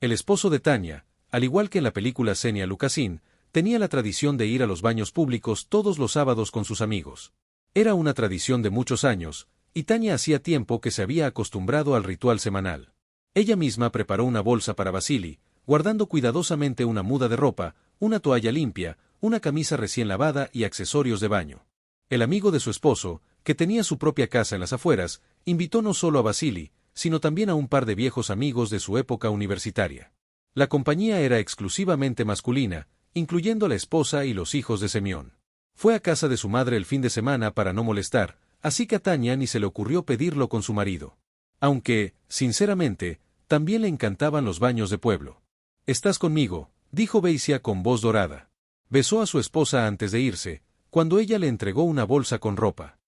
El esposo de Tania, al igual que en la película Xenia Lucasin, tenía la tradición de ir a los baños públicos todos los sábados con sus amigos. Era una tradición de muchos años, y Tania hacía tiempo que se había acostumbrado al ritual semanal. Ella misma preparó una bolsa para Vasili, guardando cuidadosamente una muda de ropa, una toalla limpia, una camisa recién lavada y accesorios de baño. El amigo de su esposo, que tenía su propia casa en las afueras, invitó no solo a Vasili, sino también a un par de viejos amigos de su época universitaria. La compañía era exclusivamente masculina, incluyendo la esposa y los hijos de Semyon. Fue a casa de su madre el fin de semana para no molestar, así que a Tania ni se le ocurrió pedirlo con su marido. Aunque, sinceramente, también le encantaban los baños de pueblo. «¿Estás conmigo?», dijo Beisia con voz dorada. Besó a su esposa antes de irse, cuando ella le entregó una bolsa con ropa.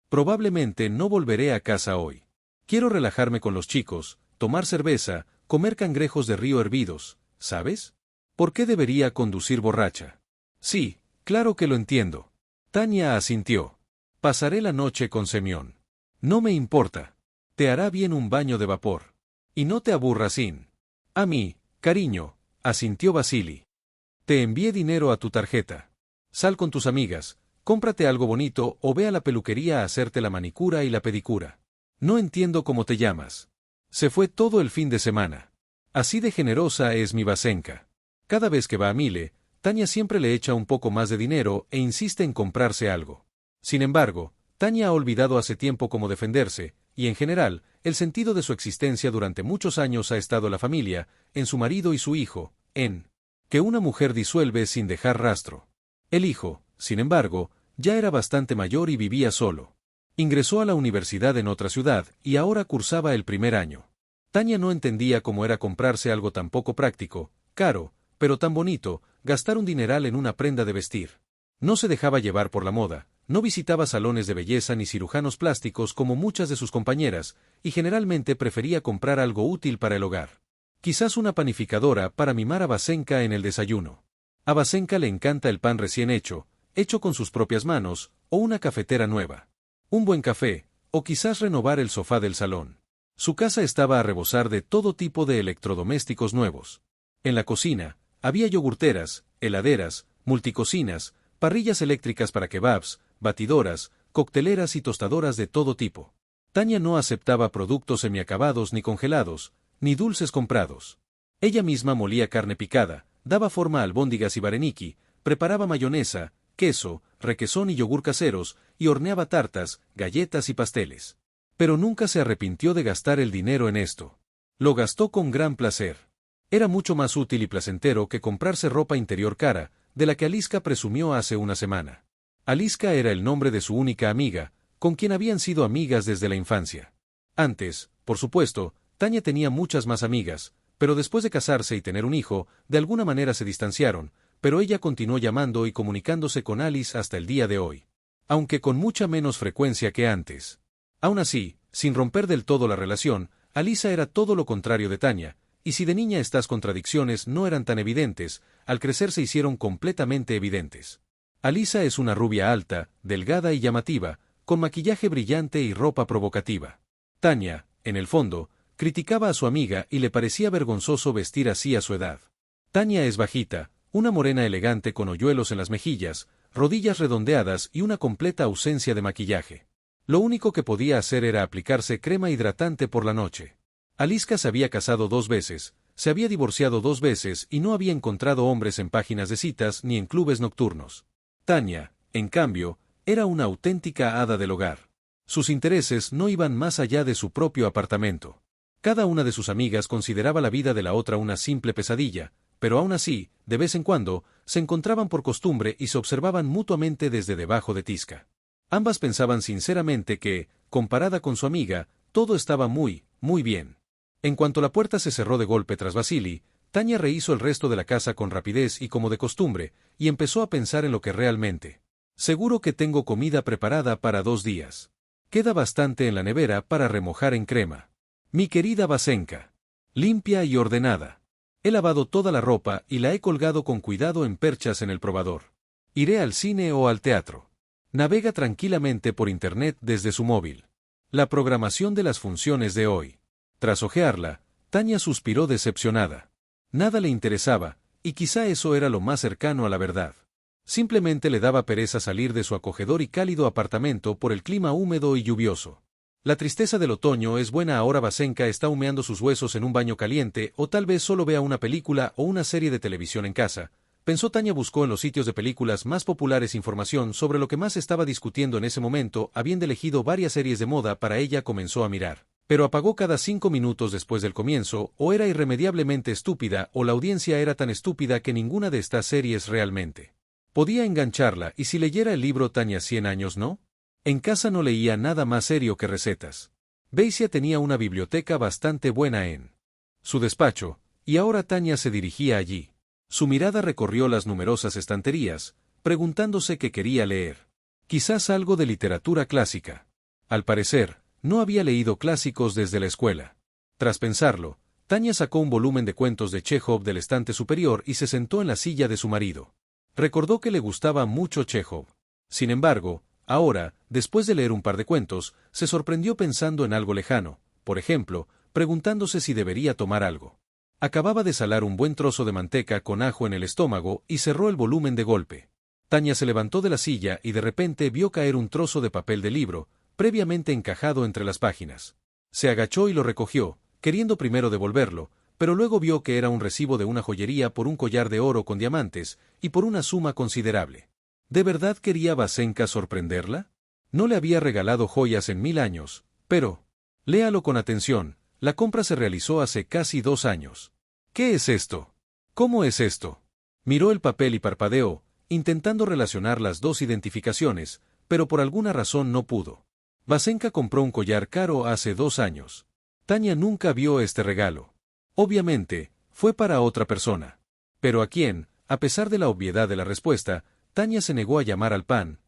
«Probablemente no volveré a casa hoy. Quiero relajarme con los chicos, tomar cerveza, comer cangrejos de río hervidos, ¿sabes? ¿Por qué debería conducir borracha?» «Sí, claro que lo entiendo». Tania asintió. «Pasaré la noche con Semyon. No me importa. Te hará bien un baño de vapor. Y no te aburras sin. A mí, cariño», asintió Vasili. «Te envié dinero a tu tarjeta. Sal con tus amigas, cómprate algo bonito o ve a la peluquería a hacerte la manicura y la pedicura. No entiendo cómo te llamas. Se fue todo el fin de semana. Así de generosa es mi Vasenka. Cada vez que va a Mile, Tania siempre le echa un poco más de dinero e insiste en comprarse algo. Sin embargo, Tania ha olvidado hace tiempo cómo defenderse, y en general, el sentido de su existencia durante muchos años ha estado en la familia, en su marido y su hijo, en que una mujer disuelve sin dejar rastro. El hijo, sin embargo, ya era bastante mayor y vivía solo. Ingresó a la universidad en otra ciudad y ahora cursaba el primer año. Tania no entendía cómo era comprarse algo tan poco práctico, caro, pero tan bonito, gastar un dineral en una prenda de vestir. No se dejaba llevar por la moda, no visitaba salones de belleza ni cirujanos plásticos como muchas de sus compañeras, y generalmente prefería comprar algo útil para el hogar. Quizás una panificadora para mimar a Vasenka en el desayuno. A Vasenka le encanta el pan recién hecho con sus propias manos, o una cafetera nueva. Un buen café, o quizás renovar el sofá del salón. Su casa estaba a rebosar de todo tipo de electrodomésticos nuevos. En la cocina, había yogurteras, heladeras, multicocinas, parrillas eléctricas para kebabs, batidoras, cocteleras y tostadoras de todo tipo. Tania no aceptaba productos semiacabados ni congelados, ni dulces comprados. Ella misma molía carne picada, daba forma a albóndigas y vareniki, preparaba mayonesa, queso, requesón y yogur caseros, y horneaba tartas, galletas y pasteles. Pero nunca se arrepintió de gastar el dinero en esto. Lo gastó con gran placer. Era mucho más útil y placentero que comprarse ropa interior cara, de la que Aliska presumió hace una semana. Aliska era el nombre de su única amiga, con quien habían sido amigas desde la infancia. Antes, por supuesto, Tania tenía muchas más amigas, pero después de casarse y tener un hijo, de alguna manera se distanciaron, pero ella continuó llamando y comunicándose con Alice hasta el día de hoy. Aunque con mucha menos frecuencia que antes. Aún así, sin romper del todo la relación, Alisa era todo lo contrario de Tania, y si de niña estas contradicciones no eran tan evidentes, al crecer se hicieron completamente evidentes. Alisa es una rubia alta, delgada y llamativa, con maquillaje brillante y ropa provocativa. Tania, en el fondo, criticaba a su amiga y le parecía vergonzoso vestir así a su edad. Tania es bajita, una morena elegante con hoyuelos en las mejillas, rodillas redondeadas y una completa ausencia de maquillaje. Lo único que podía hacer era aplicarse crema hidratante por la noche. Aliska se había casado 2 veces, se había divorciado 2 veces y no había encontrado hombres en páginas de citas ni en clubes nocturnos. Tania, en cambio, era una auténtica hada del hogar. Sus intereses no iban más allá de su propio apartamento. Cada una de sus amigas consideraba la vida de la otra una simple pesadilla, pero aún así, de vez en cuando, se encontraban por costumbre y se observaban mutuamente desde debajo de Tisca. Ambas pensaban sinceramente que, comparada con su amiga, todo estaba muy bien. En cuanto la puerta se cerró de golpe tras Vasili, Tania rehizo el resto de la casa con rapidez y como de costumbre, y empezó a pensar en lo que realmente. Seguro que tengo comida preparada para 2 días. Queda bastante en la nevera para remojar en crema. Mi querida Vasenka. Limpia y ordenada. He lavado toda la ropa y la he colgado con cuidado en perchas en el probador. Iré al cine o al teatro. Navega tranquilamente por internet desde su móvil. La programación de las funciones de hoy. Tras hojearla, Tania suspiró decepcionada. Nada le interesaba, y quizá eso era lo más cercano a la verdad. Simplemente le daba pereza salir de su acogedor y cálido apartamento por el clima húmedo y lluvioso. La tristeza del otoño es buena ahora. Vasenka está humeando sus huesos en un baño caliente, o tal vez solo vea una película o una serie de televisión en casa. Pensó. Tania buscó en los sitios de películas más populares información sobre lo que más estaba discutiendo en ese momento. Habiendo elegido varias series de moda para ella, comenzó a mirar. Pero apagó cada 5 minutos después del comienzo. O era irremediablemente estúpida, o la audiencia era tan estúpida que ninguna de estas series realmente podía engancharla. Y si leyera el libro Tania 100 años, ¿no? En casa no leía nada más serio que recetas. Beisia tenía una biblioteca bastante buena en su despacho, y ahora Tania se dirigía allí. Su mirada recorrió las numerosas estanterías, preguntándose qué quería leer. Quizás algo de literatura clásica. Al parecer, no había leído clásicos desde la escuela. Tras pensarlo, Tania sacó un volumen de cuentos de Chekhov del estante superior y se sentó en la silla de su marido. Recordó que le gustaba mucho Chekhov. Sin embargo, ahora, después de leer un par de cuentos, se sorprendió pensando en algo lejano, por ejemplo, preguntándose si debería tomar algo. Acababa de salar un buen trozo de manteca con ajo en el estómago y cerró el volumen de golpe. Tania se levantó de la silla y de repente vio caer un trozo de papel de libro, previamente encajado entre las páginas. Se agachó y lo recogió, queriendo primero devolverlo, pero luego vio que era un recibo de una joyería por un collar de oro con diamantes, y por una suma considerable. ¿De verdad quería Vasenka sorprenderla? No le había regalado joyas en 1000 años, pero... Léalo con atención, la compra se realizó hace casi 2 años. ¿Qué es esto? ¿Cómo es esto? Miró el papel y parpadeó, intentando relacionar las dos identificaciones, pero por alguna razón no pudo. Vasenka compró un collar caro hace 2 años. Tania nunca vio este regalo. Obviamente, fue para otra persona. Pero ¿a quién? A pesar de la obviedad de la respuesta, Tania se negó a llamar al pan.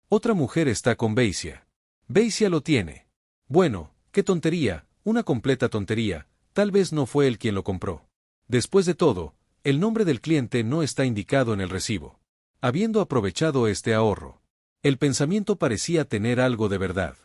Otra mujer está con Beisia. Beisia lo tiene. Bueno, qué tontería, una completa tontería, tal vez no fue él quien lo compró. Después de todo, el nombre del cliente no está indicado en el recibo. Habiendo aprovechado este ahorro, el pensamiento parecía tener algo de verdad.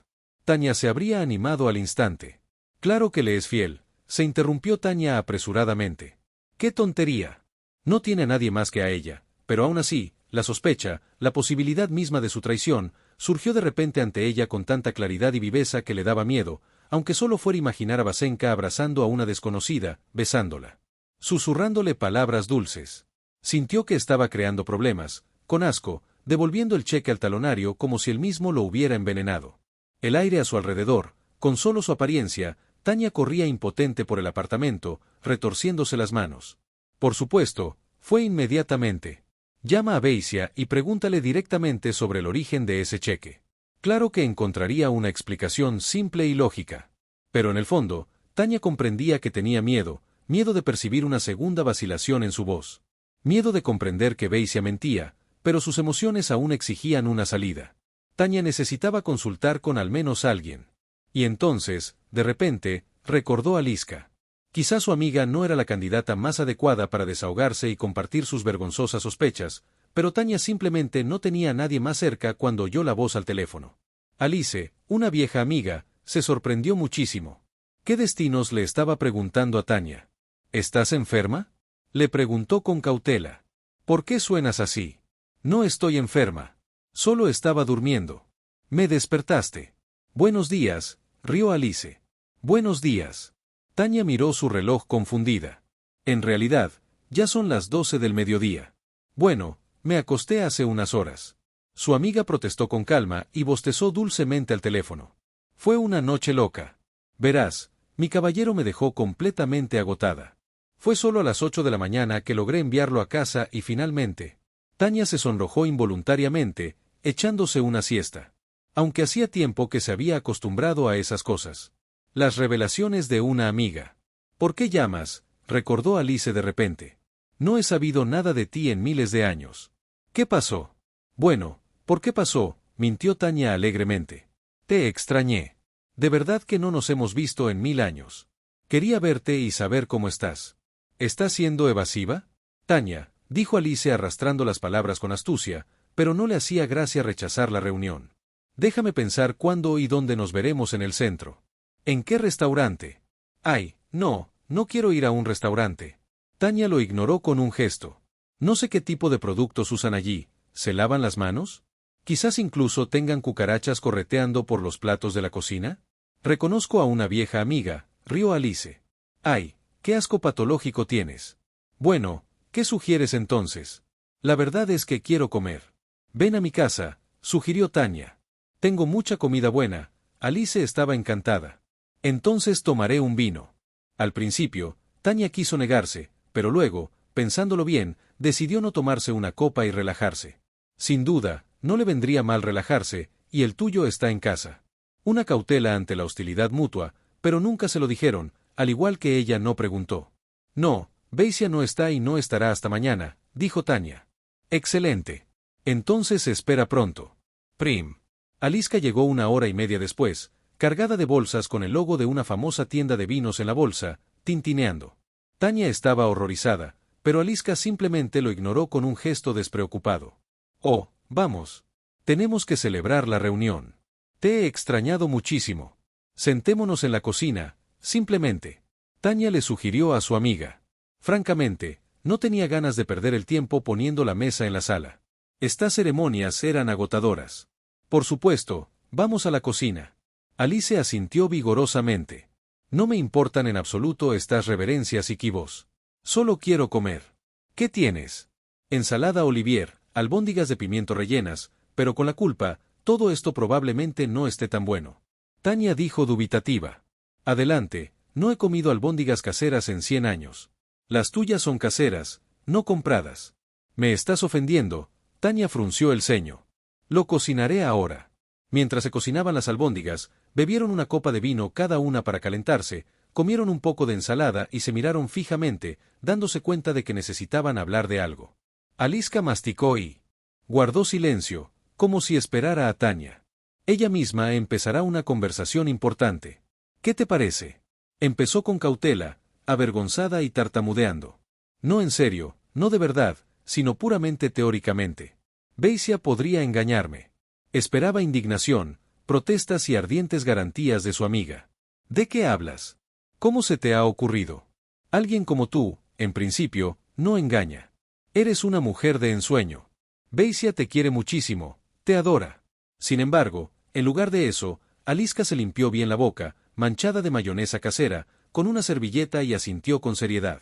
Tania se habría animado al instante. Claro que le es fiel, se interrumpió Tania apresuradamente. ¡Qué tontería! No tiene a nadie más que a ella, pero aún así, la sospecha, la posibilidad misma de su traición, surgió de repente ante ella con tanta claridad y viveza que le daba miedo, aunque solo fuera imaginar a Vasenka abrazando a una desconocida, besándola, susurrándole palabras dulces. Sintió que estaba creando problemas, con asco, devolviendo el cheque al talonario como si él mismo lo hubiera envenenado. El aire a su alrededor, con solo su apariencia, Tania corría impotente por el apartamento, retorciéndose las manos. Por supuesto, fue inmediatamente. Llama a Beisia y pregúntale directamente sobre el origen de ese cheque. Claro que encontraría una explicación simple y lógica. Pero en el fondo, Tania comprendía que tenía miedo de percibir una segunda vacilación en su voz. Miedo de comprender que Beisia mentía, pero sus emociones aún exigían una salida. Tania necesitaba consultar con al menos alguien. Y entonces, de repente, recordó a Liska. Quizá su amiga no era la candidata más adecuada para desahogarse y compartir sus vergonzosas sospechas, pero Tania simplemente no tenía a nadie más cerca cuando oyó la voz al teléfono. Alice, una vieja amiga, se sorprendió muchísimo. ¿Qué destinos le estaba preguntando a Tania? ¿Estás enferma? Le preguntó con cautela. ¿Por qué suenas así? No estoy enferma. Solo estaba durmiendo. Me despertaste. Buenos días, rió Alice. Buenos días. Tania miró su reloj confundida. En realidad, ya son las 12 del mediodía. Bueno, me acosté hace unas horas. Su amiga protestó con calma y bostezó dulcemente al teléfono. Fue una noche loca. Verás, mi caballero me dejó completamente agotada. Fue solo a las 8 de la mañana que logré enviarlo a casa y finalmente... Tania se sonrojó involuntariamente, echándose una siesta. Aunque hacía tiempo que se había acostumbrado a esas cosas. Las revelaciones de una amiga. ¿Por qué llamas?, recordó Alice de repente. No he sabido nada de ti en miles de años. ¿Qué pasó? Bueno, ¿por qué pasó?, mintió Tania alegremente. Te extrañé. De verdad que no nos hemos visto en 1000 años. Quería verte y saber cómo estás. ¿Estás siendo evasiva? Tania, dijo Alice arrastrando las palabras con astucia, pero no le hacía gracia rechazar la reunión. Déjame pensar cuándo y dónde nos veremos en el centro. ¿En qué restaurante? Ay, no quiero ir a un restaurante. Tania lo ignoró con un gesto. No sé qué tipo de productos usan allí. ¿Se lavan las manos? Quizás incluso tengan cucarachas correteando por los platos de la cocina. Reconozco a una vieja amiga, rió Alice. Ay, qué asco patológico tienes. Bueno, ¿qué sugieres entonces? La verdad es que quiero comer. Ven a mi casa, sugirió Tania. Tengo mucha comida buena. Alice estaba encantada. Entonces tomaré un vino. Al principio, Tania quiso negarse, pero luego, pensándolo bien, decidió no tomarse una copa y relajarse. Sin duda, no le vendría mal relajarse, y el tuyo está en casa. Una cautela ante la hostilidad mutua, pero nunca se lo dijeron, al igual que ella no preguntó. No, Beisia no está y no estará hasta mañana, dijo Tania. Excelente. Entonces se espera pronto. Prim. Aliska llegó 1 hora y media después, cargada de bolsas con el logo de una famosa tienda de vinos en la bolsa, tintineando. Tania estaba horrorizada, pero Aliska simplemente lo ignoró con un gesto despreocupado. Oh, vamos. Tenemos que celebrar la reunión. Te he extrañado muchísimo. Sentémonos en la cocina, simplemente. Tania le sugirió a su amiga. Francamente, no tenía ganas de perder el tiempo poniendo la mesa en la sala. Estas ceremonias eran agotadoras. Por supuesto, vamos a la cocina. Alice asintió vigorosamente. No me importan en absoluto estas reverencias y quibos. Solo quiero comer. ¿Qué tienes? Ensalada Olivier, albóndigas de pimiento rellenas, pero con la culpa, todo esto probablemente no esté tan bueno. Tania dijo dubitativa. Adelante, no he comido albóndigas caseras en 100 años. Las tuyas son caseras, no compradas. ¿Me estás ofendiendo? Tania frunció el ceño. Lo cocinaré ahora. Mientras se cocinaban las albóndigas, bebieron una copa de vino cada una para calentarse, comieron un poco de ensalada y se miraron fijamente, dándose cuenta de que necesitaban hablar de algo. Aliska masticó y guardó silencio, como si esperara a Tania. Ella misma empezará una conversación importante. ¿Qué te parece? Empezó con cautela, avergonzada y tartamudeando. No en serio, no de verdad, sino puramente teóricamente. Beisia podría engañarme. Esperaba indignación, protestas y ardientes garantías de su amiga. ¿De qué hablas? ¿Cómo se te ha ocurrido? Alguien como tú, en principio, no engaña. Eres una mujer de ensueño. Beisia te quiere muchísimo, te adora. Sin embargo, en lugar de eso, Aliska se limpió bien la boca, manchada de mayonesa casera, con una servilleta y asintió con seriedad.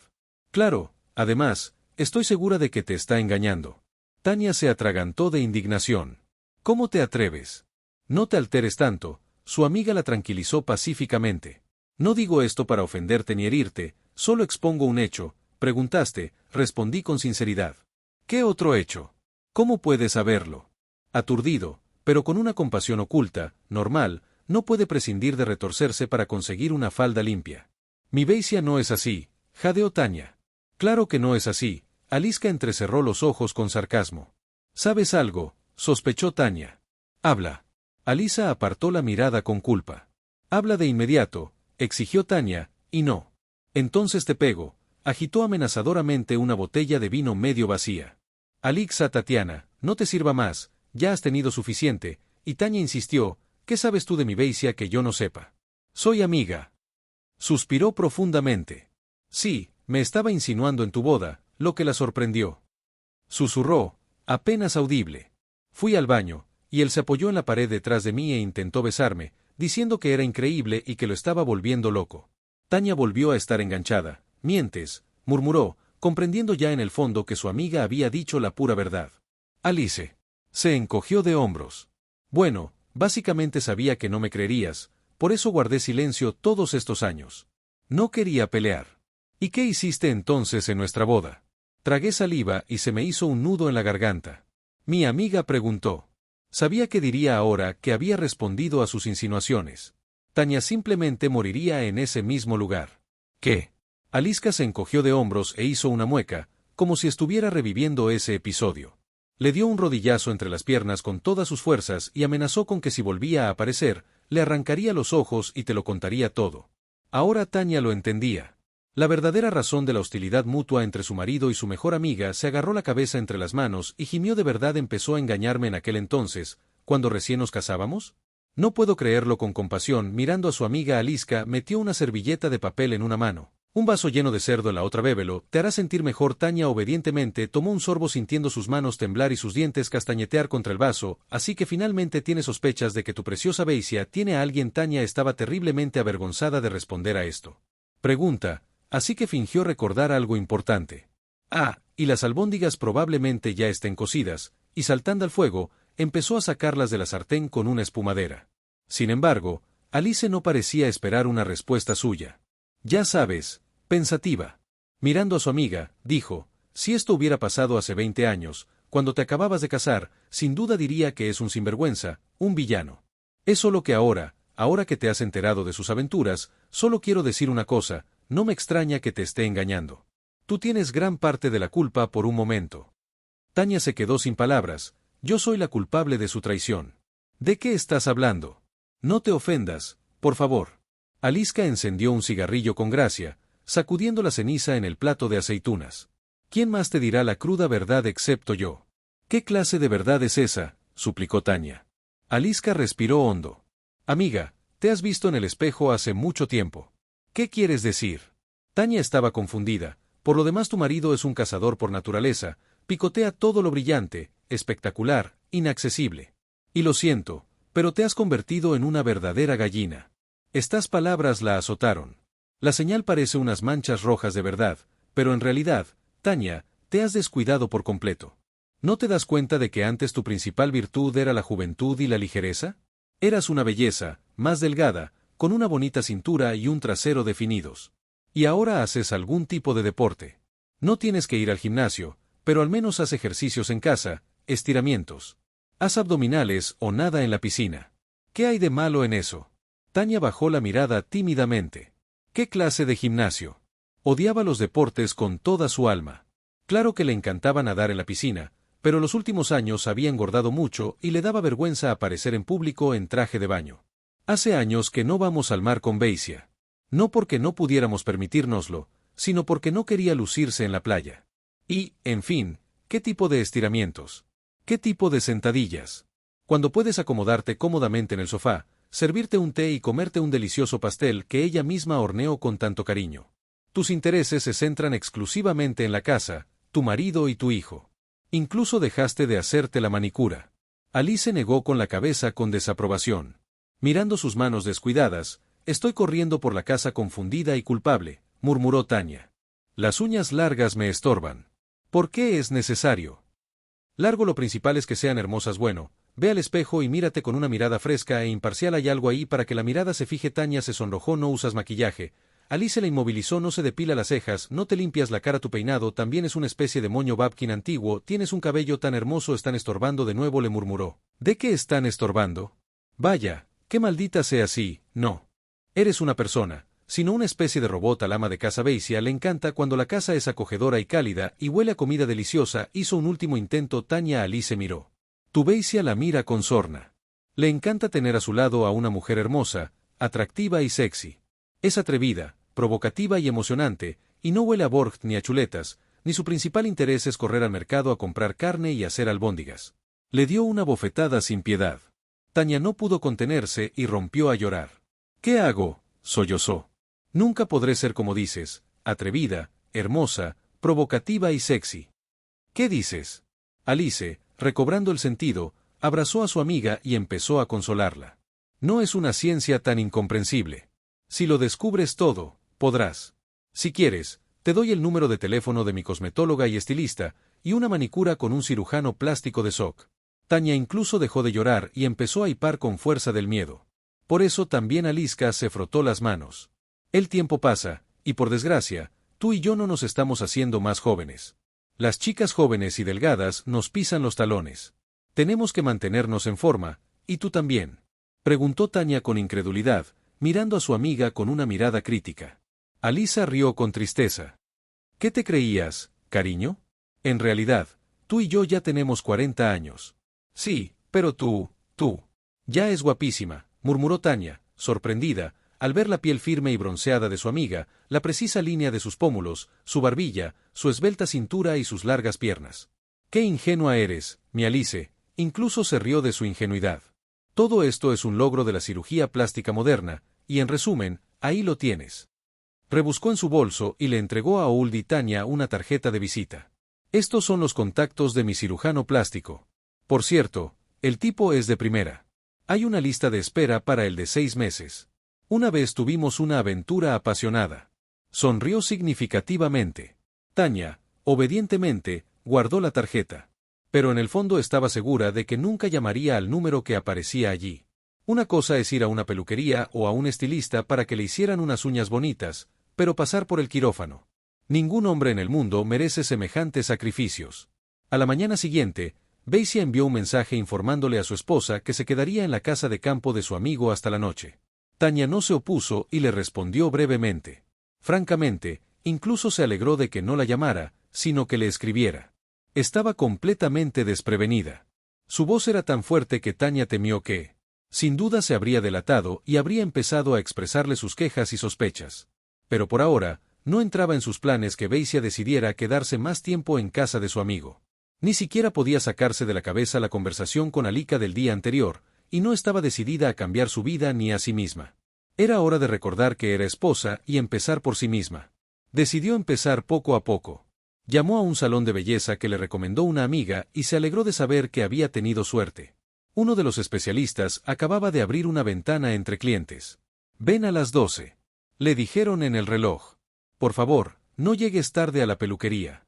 Claro, además, estoy segura de que te está engañando. Tania se atragantó de indignación. ¿Cómo te atreves? No te alteres tanto, su amiga la tranquilizó pacíficamente. No digo esto para ofenderte ni herirte, solo expongo un hecho. Preguntaste, respondí con sinceridad. ¿Qué otro hecho? ¿Cómo puedes saberlo? Aturdido, pero con una compasión oculta, normal, no puede prescindir de retorcerse para conseguir una falda limpia. Mi Beisia no es así, jadeó Tania. Claro que no es así, Aliska entrecerró los ojos con sarcasmo. ¿Sabes algo? Sospechó Tania. Habla. Alisa apartó la mirada con culpa. Habla de inmediato, exigió Tania, y no. Entonces te pego, agitó amenazadoramente una botella de vino medio vacía. Alixa Tatiana, no te sirva más, ya has tenido suficiente, y Tania insistió, ¿qué sabes tú de mi Beisia que yo no sepa? Soy amiga. Suspiró profundamente. Sí, me estaba insinuando en tu boda, lo que la sorprendió. Susurró, apenas audible. Fui al baño, y él se apoyó en la pared detrás de mí e intentó besarme, diciendo que era increíble y que lo estaba volviendo loco. Tania volvió a estar enganchada. Mientes, murmuró, comprendiendo ya en el fondo que su amiga había dicho la pura verdad. Alice se encogió de hombros. Bueno, básicamente sabía que no me creerías, por eso guardé silencio todos estos años. No quería pelear. ¿Y qué hiciste entonces en nuestra boda? Tragué saliva y se me hizo un nudo en la garganta. Mi amiga preguntó. Sabía que diría ahora que había respondido a sus insinuaciones. Tania simplemente moriría en ese mismo lugar. ¿Qué? Aliska se encogió de hombros e hizo una mueca, como si estuviera reviviendo ese episodio. Le dio un rodillazo entre las piernas con todas sus fuerzas y amenazó con que si volvía a aparecer, le arrancaría los ojos y te lo contaría todo. Ahora Tania lo entendía. La verdadera razón de la hostilidad mutua entre su marido y su mejor amiga se agarró la cabeza entre las manos y gimió de verdad. ¿Empezó a engañarme en aquel entonces, cuando recién nos casábamos? No puedo creerlo. Con compasión, mirando a su amiga Aliska, metió una servilleta de papel en una mano. Un vaso lleno de cerdo en la otra bébelo, te hará sentir mejor. Tanya obedientemente tomó un sorbo sintiendo sus manos temblar y sus dientes castañetear contra el vaso, así que finalmente tienes sospechas de que tu preciosa Beisia tiene a alguien. Tanya estaba terriblemente avergonzada de responder a esto. Pregunta, así que fingió recordar algo importante. Ah, y las albóndigas probablemente ya estén cocidas, y saltando al fuego, empezó a sacarlas de la sartén con una espumadera. Sin embargo, Alice no parecía esperar una respuesta suya. Ya sabes, pensativa. Mirando a su amiga, dijo, si esto hubiera pasado hace 20 años, cuando te acababas de casar, sin duda diría que es un sinvergüenza, un villano. Es solo que ahora que te has enterado de sus aventuras, solo quiero decir una cosa, no me extraña que te esté engañando. Tú tienes gran parte de la culpa por un momento. Tanya se quedó sin palabras, yo soy la culpable de su traición. ¿De qué estás hablando? No te ofendas, por favor. Aliska encendió un cigarrillo con gracia, sacudiendo la ceniza en el plato de aceitunas. ¿Quién más te dirá la cruda verdad excepto yo? ¿Qué clase de verdad es esa?, suplicó Tanya. Aliska respiró hondo. Amiga, te has visto en el espejo hace mucho tiempo. ¿Qué quieres decir? Tanya estaba confundida. Por lo demás tu marido es un cazador por naturaleza, picotea todo lo brillante, espectacular, inaccesible. Y lo siento, pero te has convertido en una verdadera gallina. Estas palabras la azotaron. La señal parece unas manchas rojas de verdad, pero en realidad, Tanya, te has descuidado por completo. ¿No te das cuenta de que antes tu principal virtud era la juventud y la ligereza? Eras una belleza, más delgada, con una bonita cintura y un trasero definidos. Y ahora haces algún tipo de deporte. No tienes que ir al gimnasio, pero al menos haz ejercicios en casa, estiramientos. Haz abdominales o nada en la piscina. ¿Qué hay de malo en eso? Tanya bajó la mirada tímidamente. ¿Qué clase de gimnasio? Odiaba los deportes con toda su alma. Claro que le encantaba nadar en la piscina, pero los últimos años había engordado mucho y le daba vergüenza aparecer en público en traje de baño. Hace años que no vamos al mar con Beisia. No porque no pudiéramos permitírnoslo, sino porque no quería lucirse en la playa. Y, en fin, ¿qué tipo de estiramientos? ¿Qué tipo de sentadillas? Cuando puedes acomodarte cómodamente en el sofá, servirte un té y comerte un delicioso pastel que ella misma horneó con tanto cariño. Tus intereses se centran exclusivamente en la casa, tu marido y tu hijo. Incluso dejaste de hacerte la manicura. Alice negó con la cabeza con desaprobación. Mirando sus manos descuidadas, estoy corriendo por la casa confundida y culpable, murmuró Tanya. Las uñas largas me estorban. ¿Por qué es necesario? Largo, lo principal es que sean hermosas. Bueno, ve al espejo y mírate con una mirada fresca e imparcial. ¿Hay algo ahí para que la mirada se fije? Tanya se sonrojó. No usas maquillaje. Alice la inmovilizó. No se depila las cejas, no te limpias la cara. Tu peinado también es una especie de moño Babkin antiguo. Tienes un cabello tan hermoso. Están estorbando de nuevo, le murmuró. ¿De qué están estorbando? Vaya, qué maldita sea. Sí, no. Eres una persona, sino una especie de robot. Al ama de casa Beisia le encanta cuando la casa es acogedora y cálida y huele a comida deliciosa. Hizo un último intento. Tanya. Alice miró. Tu Beisia la mira con sorna. Le encanta tener a su lado a una mujer hermosa, atractiva y sexy. Es atrevida, provocativa y emocionante, y no huele a Borg ni a chuletas, ni su principal interés es correr al mercado a comprar carne y hacer albóndigas. Le dio una bofetada sin piedad. Tanya no pudo contenerse y rompió a llorar. ¿Qué hago?, sollozó. Nunca podré ser como dices, atrevida, hermosa, provocativa y sexy. ¿Qué dices? Alice, recobrando el sentido, abrazó a su amiga y empezó a consolarla. No es una ciencia tan incomprensible. Si lo descubres todo, podrás. Si quieres, te doy el número de teléfono de mi cosmetóloga y estilista, y una manicura con un cirujano plástico de SOC. Tanya incluso dejó de llorar y empezó a hipar con fuerza del miedo. Por eso también Aliska se frotó las manos. El tiempo pasa, y por desgracia, tú y yo no nos estamos haciendo más jóvenes. Las chicas jóvenes y delgadas nos pisan los talones. Tenemos que mantenernos en forma, ¿y tú también?, preguntó Tanya con incredulidad, mirando a su amiga con una mirada crítica. Alisa rió con tristeza. ¿Qué te creías, cariño? En realidad, tú y yo ya tenemos 40 años. Sí, pero tú. Ya es guapísima, murmuró Tanya, sorprendida, al ver la piel firme y bronceada de su amiga, la precisa línea de sus pómulos, su barbilla, su esbelta cintura y sus largas piernas. ¡Qué ingenua eres, mi Alice! Incluso se rió de su ingenuidad. Todo esto es un logro de la cirugía plástica moderna, y en resumen, ahí lo tienes. Rebuscó en su bolso y le entregó a Old y Tanya una tarjeta de visita. Estos son los contactos de mi cirujano plástico. Por cierto, el tipo es de primera. Hay una lista de espera para el de 6 meses. Una vez tuvimos una aventura apasionada. Sonrió significativamente. Tanya, obedientemente, guardó la tarjeta. Pero en el fondo estaba segura de que nunca llamaría al número que aparecía allí. Una cosa es ir a una peluquería o a un estilista para que le hicieran unas uñas bonitas, pero pasar por el quirófano. Ningún hombre en el mundo merece semejantes sacrificios. A la mañana siguiente, Basie envió un mensaje informándole a su esposa que se quedaría en la casa de campo de su amigo hasta la noche. Tanya no se opuso y le respondió brevemente. Francamente, incluso se alegró de que no la llamara, sino que le escribiera. Estaba completamente desprevenida. Su voz era tan fuerte que Tanya temió que, sin duda, se habría delatado y habría empezado a expresarle sus quejas y sospechas. Pero por ahora, no entraba en sus planes que Basie decidiera quedarse más tiempo en casa de su amigo. Ni siquiera podía sacarse de la cabeza la conversación con Alika del día anterior, y no estaba decidida a cambiar su vida ni a sí misma. Era hora de recordar que era esposa y empezar por sí misma. Decidió empezar poco a poco. Llamó a un salón de belleza que le recomendó una amiga y se alegró de saber que había tenido suerte. Uno de los especialistas acababa de abrir una ventana entre clientes. «Ven a las 12», le dijeron en el reloj. «Por favor, no llegues tarde a la peluquería».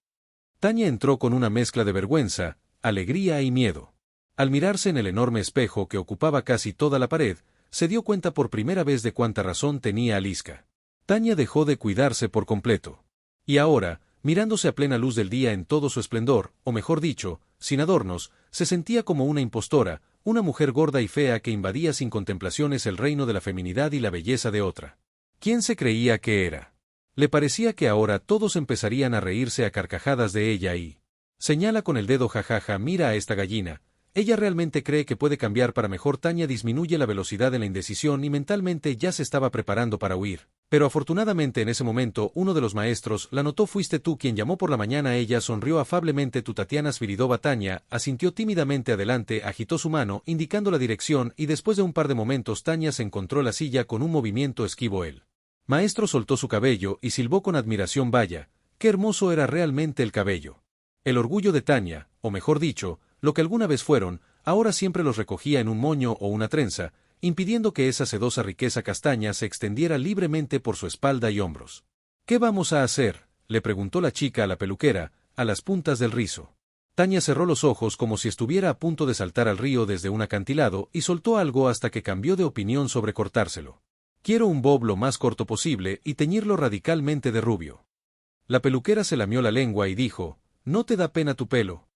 Tanya entró con una mezcla de vergüenza, alegría y miedo. Al mirarse en el enorme espejo que ocupaba casi toda la pared, se dio cuenta por primera vez de cuánta razón tenía Aliska. Tanya dejó de cuidarse por completo. Y ahora, mirándose a plena luz del día en todo su esplendor, o mejor dicho, sin adornos, se sentía como una impostora, una mujer gorda y fea que invadía sin contemplaciones el reino de la feminidad y la belleza de otra. ¿Quién se creía que era? Le parecía que ahora todos empezarían a reírse a carcajadas de ella y... Señala con el dedo jajaja, mira a esta gallina. Ella realmente cree que puede cambiar para mejor. Tanya disminuye la velocidad en la indecisión y mentalmente ya se estaba preparando para huir. Pero afortunadamente en ese momento uno de los maestros la notó. Fuiste tú quien llamó por la mañana. Ella sonrió afablemente. Tu Tatiana Sviridova. Tanya asintió tímidamente. Adelante, agitó su mano indicando la dirección y después de un par de momentos Tanya se encontró la silla con un movimiento esquivo. El maestro soltó su cabello y silbó con admiración. Vaya, qué hermoso era realmente el cabello. El orgullo de Tanya, o mejor dicho, lo que alguna vez fueron, ahora siempre los recogía en un moño o una trenza, impidiendo que esa sedosa riqueza castaña se extendiera libremente por su espalda y hombros. ¿Qué vamos a hacer?, le preguntó la chica a la peluquera, a las puntas del rizo. Tanya cerró los ojos como si estuviera a punto de saltar al río desde un acantilado y soltó algo hasta que cambió de opinión sobre cortárselo. Quiero un bob lo más corto posible y teñirlo radicalmente de rubio. La peluquera se lamió la lengua y dijo, ¿no te da pena tu pelo?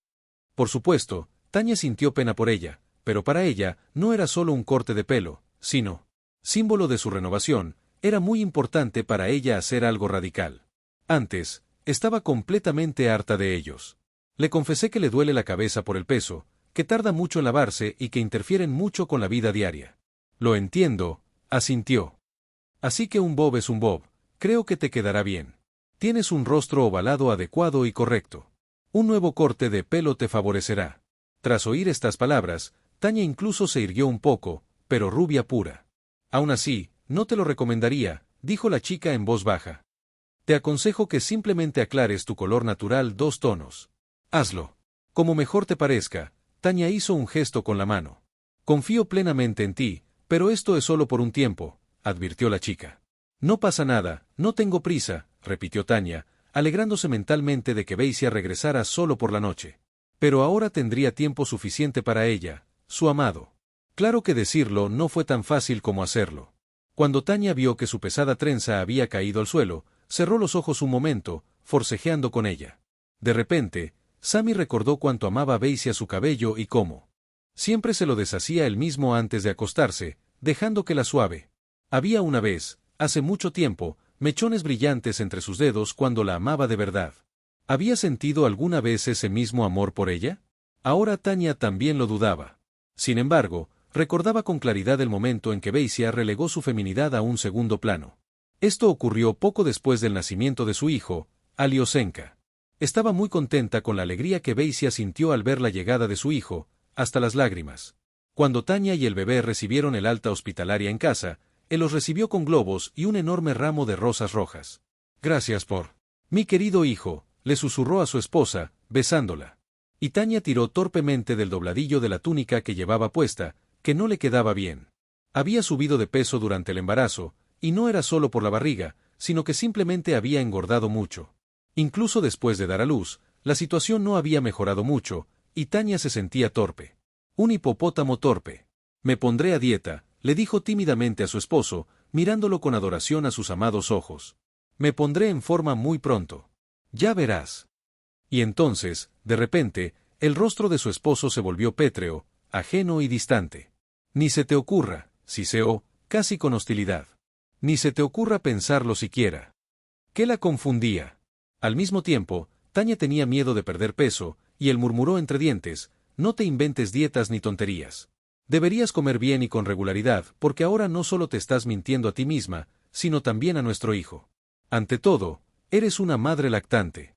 Por supuesto, Tanya sintió pena por ella, pero para ella no era solo un corte de pelo, sino símbolo de su renovación. Era muy importante para ella hacer algo radical. Antes, estaba completamente harta de ellos. Le confesé que le duele la cabeza por el peso, que tarda mucho en lavarse y que interfieren mucho con la vida diaria. Lo entiendo, asintió. Así que un bob es un bob, creo que te quedará bien. Tienes un rostro ovalado adecuado y correcto. Un nuevo corte de pelo te favorecerá. Tras oír estas palabras, Tanya incluso se irguió un poco, pero rubia pura. Aún así, no te lo recomendaría, dijo la chica en voz baja. Te aconsejo que simplemente aclares tu color natural 2 tonos. Hazlo. Como mejor te parezca. Tanya hizo un gesto con la mano. Confío plenamente en ti, pero esto es solo por un tiempo, advirtió la chica. No pasa nada, no tengo prisa, repitió Tanya, alegrándose mentalmente de que Basie regresara solo por la noche. Pero ahora tendría tiempo suficiente para ella, su amado. Claro que decirlo no fue tan fácil como hacerlo. Cuando Tanya vio que su pesada trenza había caído al suelo, cerró los ojos un momento, forcejeando con ella. De repente, Sammy recordó cuánto amaba Basie a su cabello y cómo siempre se lo deshacía él mismo antes de acostarse, dejando que la suave. Había una vez, hace mucho tiempo, mechones brillantes entre sus dedos cuando la amaba de verdad. ¿Había sentido alguna vez ese mismo amor por ella? Ahora Tanya también lo dudaba. Sin embargo, recordaba con claridad el momento en que Basie relegó su feminidad a un segundo plano. Esto ocurrió poco después del nacimiento de su hijo, Aliosenka. Estaba muy contenta con la alegría que Basie sintió al ver la llegada de su hijo, hasta las lágrimas. Cuando Tanya y el bebé recibieron el alta hospitalaria en casa, él los recibió con globos y un enorme ramo de rosas rojas. Gracias por... Mi querido hijo, le susurró a su esposa, besándola. Y Tania tiró torpemente del dobladillo de la túnica que llevaba puesta, que no le quedaba bien. Había subido de peso durante el embarazo, y no era solo por la barriga, sino que simplemente había engordado mucho. Incluso después de dar a luz, la situación no había mejorado mucho, y Tania se sentía torpe. Un hipopótamo torpe. Me pondré a dieta, le dijo tímidamente a su esposo, mirándolo con adoración a sus amados ojos. Me pondré en forma muy pronto. Ya verás. Y entonces, de repente, el rostro de su esposo se volvió pétreo, ajeno y distante. Ni se te ocurra, siseó, casi con hostilidad. Ni se te ocurra pensarlo siquiera. ¿Qué la confundía? Al mismo tiempo, Tania tenía miedo de perder peso, y él murmuró entre dientes, no te inventes dietas ni tonterías. Deberías comer bien y con regularidad, porque ahora no solo te estás mintiendo a ti misma, sino también a nuestro hijo. Ante todo, eres una madre lactante.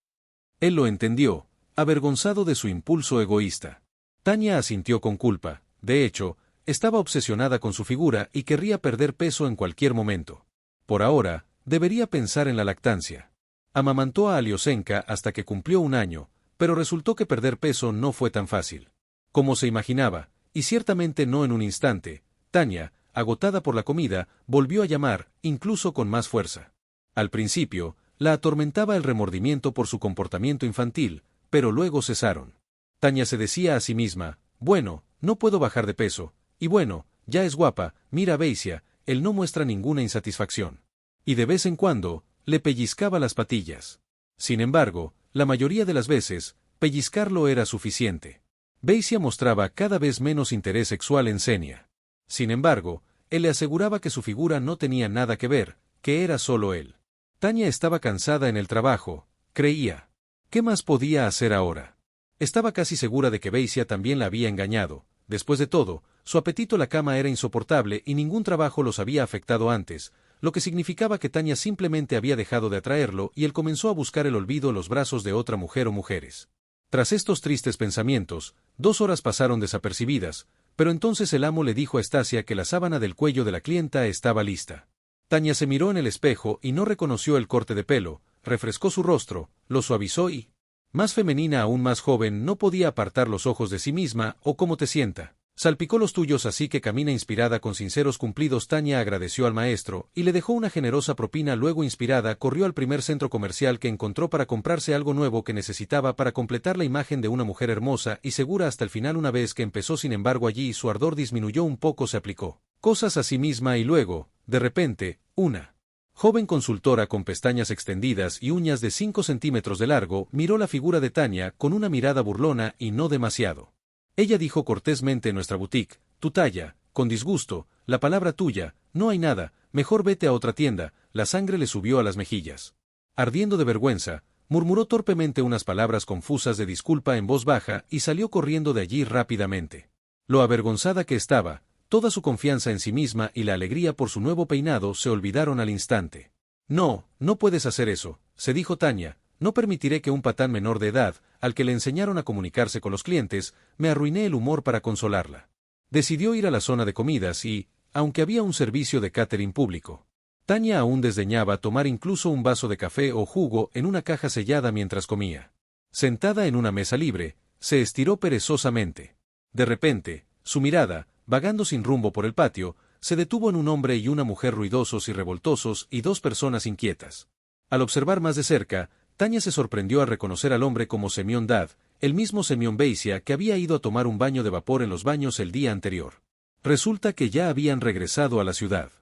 Él lo entendió, avergonzado de su impulso egoísta. Tania asintió con culpa, de hecho, estaba obsesionada con su figura y querría perder peso en cualquier momento. Por ahora, debería pensar en la lactancia. Amamantó a Aliosenka hasta que cumplió 1 año, pero resultó que perder peso no fue tan fácil. Como se imaginaba, y ciertamente no en un instante, Tania, agotada por la comida, volvió a llamar, incluso con más fuerza. Al principio, la atormentaba el remordimiento por su comportamiento infantil, pero luego cesaron. Tania se decía a sí misma, bueno, no puedo bajar de peso, y bueno, ya es guapa, mira a Beisia, él no muestra ninguna insatisfacción. Y de vez en cuando, le pellizcaba las patillas. Sin embargo, la mayoría de las veces, pellizcarlo era suficiente. Beisia mostraba cada vez menos interés sexual en Xenia. Sin embargo, él le aseguraba que su figura no tenía nada que ver, que era solo él. Tania estaba cansada en el trabajo, creía. ¿Qué más podía hacer ahora? Estaba casi segura de que Beisia también la había engañado. Después de todo, su apetito a la cama era insoportable y ningún trabajo los había afectado antes, lo que significaba que Tania simplemente había dejado de atraerlo y él comenzó a buscar el olvido en los brazos de otra mujer o mujeres. Tras estos tristes pensamientos, 2 horas pasaron desapercibidas, pero entonces el amo le dijo a Estasia que la sábana del cuello de la clienta estaba lista. Tania se miró en el espejo y no reconoció el corte de pelo, refrescó su rostro, lo suavizó y, más femenina aún más joven, no podía apartar los ojos de sí misma o cómo te sienta. Salpicó los tuyos así que camina inspirada con sinceros cumplidos. Tania agradeció al maestro y le dejó una generosa propina. Luego inspirada corrió al primer centro comercial que encontró para comprarse algo nuevo que necesitaba para completar la imagen de una mujer hermosa y segura hasta el final. Una vez que empezó sin embargo allí su ardor disminuyó un poco. Se aplicó cosas a sí misma y luego, de repente, una joven consultora con pestañas extendidas y uñas de 5 centímetros de largo miró la figura de Tania con una mirada burlona y no demasiado. Ella dijo cortésmente: en nuestra boutique, tu talla, con disgusto, la palabra tuya, no hay nada, mejor vete a otra tienda. La sangre le subió a las mejillas. Ardiendo de vergüenza, murmuró torpemente unas palabras confusas de disculpa en voz baja y salió corriendo de allí rápidamente. Lo avergonzada que estaba, toda su confianza en sí misma y la alegría por su nuevo peinado se olvidaron al instante. No, no puedes hacer eso, se dijo Tania. No permitiré que un patán menor de edad, al que le enseñaron a comunicarse con los clientes, me arruine el humor. Para consolarla, decidió ir a la zona de comidas y, aunque había un servicio de catering público, Tania aún desdeñaba tomar incluso un vaso de café o jugo en una caja sellada mientras comía. Sentada en una mesa libre, se estiró perezosamente. De repente, su mirada, vagando sin rumbo por el patio, se detuvo en un hombre y una mujer ruidosos y revoltosos y 2 personas inquietas. Al observar más de cerca, Tania se sorprendió al reconocer al hombre como Semyon Dad, el mismo Semyon Beisia que había ido a tomar un baño de vapor en los baños el día anterior. Resulta que ya habían regresado a la ciudad.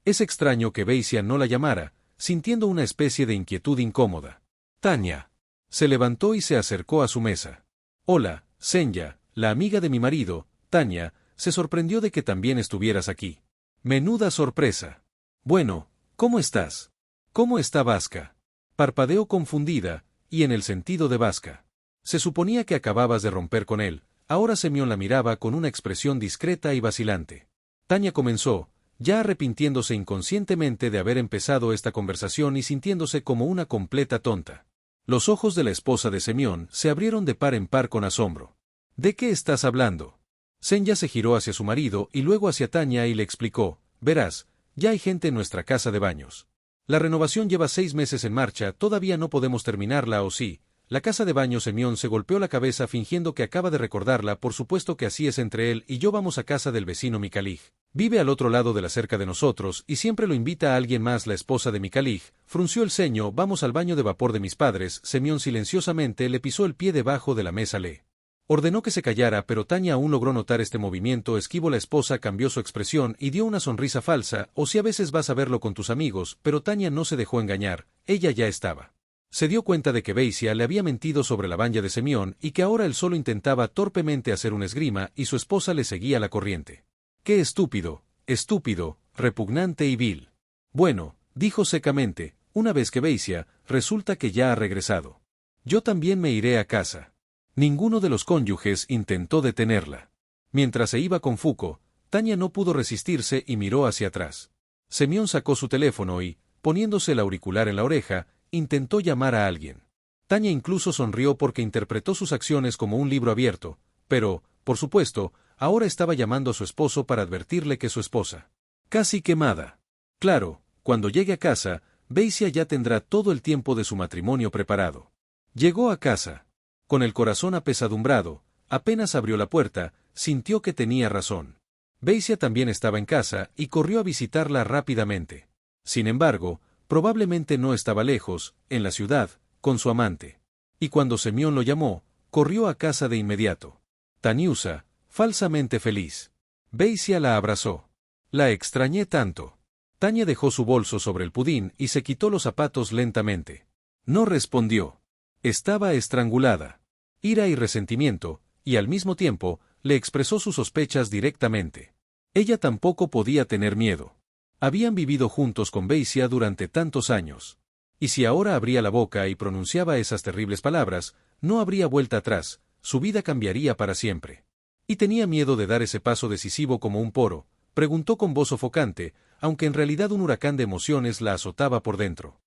Es extraño que Beisia no la llamara, sintiendo una especie de inquietud incómoda. Tania se levantó y se acercó a su mesa. Hola, Senya, la amiga de mi marido. Tania se sorprendió de que también estuvieras aquí. Menuda sorpresa. Bueno, ¿cómo estás? ¿Cómo está Vaska? Parpadeó confundida, y en el sentido de Vaska. Se suponía que acababas de romper con él. Ahora Semyon la miraba con una expresión discreta y vacilante. Tania comenzó, ya arrepintiéndose inconscientemente de haber empezado esta conversación y sintiéndose como una completa tonta. Los ojos de la esposa de Semyon se abrieron de par en par con asombro. ¿De qué estás hablando? Senya se giró hacia su marido y luego hacia Tania y le explicó: verás, Ya hay gente en nuestra casa de baños. La renovación lleva 6 meses en marcha, todavía no podemos terminarla o sí. La casa de baños. Semyon se golpeó la cabeza fingiendo que acaba de recordarla. Por supuesto que así es, entre él y yo vamos a casa del vecino Mikhail. Vive al otro lado de la cerca de nosotros y siempre lo invita a alguien más. La esposa de Mikhail frunció el ceño. Vamos al baño de vapor de mis padres. Semyon silenciosamente le pisó el pie debajo de la mesa. Le ordenó que se callara, pero Tania aún logró notar este movimiento esquivo. La esposa cambió su expresión y dio una sonrisa falsa. O si a veces vas a verlo con tus amigos, pero Tania no se dejó engañar. Ella ya estaba. Se dio cuenta de que Beisia le había mentido sobre la banya de Semyon y que ahora él solo intentaba torpemente hacer un esgrima y su esposa le seguía la corriente. ¡Qué estúpido, estúpido, repugnante y vil! Bueno, dijo secamente, una vez que Beisia, resulta que ya ha regresado. Yo también me iré a casa. Ninguno de los cónyuges intentó detenerla. Mientras se iba con Fuko, Tania no pudo resistirse y miró hacia atrás. Semyon sacó su teléfono y, poniéndose el auricular en la oreja, intentó llamar a alguien. Tania incluso sonrió porque interpretó sus acciones como un libro abierto, pero, por supuesto, ahora estaba llamando a su esposo para advertirle que su esposa, casi quemada. Claro, cuando llegue a casa, Beisia ya tendrá todo el tiempo de su matrimonio preparado. Llegó a casa. Con el corazón apesadumbrado, apenas abrió la puerta, sintió que tenía razón. Beisia también estaba en casa y corrió a visitarla rápidamente. Sin embargo, probablemente no estaba lejos, en la ciudad, con su amante. Y cuando Semyon lo llamó, corrió a casa de inmediato. Taniusa, falsamente feliz. Beisia la abrazó. La extrañé tanto. Tania dejó su bolso sobre el pudín y se quitó los zapatos lentamente. No respondió. Estaba estrangulada. Ira y resentimiento, y al mismo tiempo, le expresó sus sospechas directamente. Ella tampoco podía tener miedo. Habían vivido juntos con Beisia durante tantos años. Y si ahora abría la boca y pronunciaba esas terribles palabras, no habría vuelta atrás, su vida cambiaría para siempre. Y tenía miedo de dar ese paso decisivo como un poro, preguntó con voz sofocante, aunque en realidad un huracán de emociones la azotaba por dentro.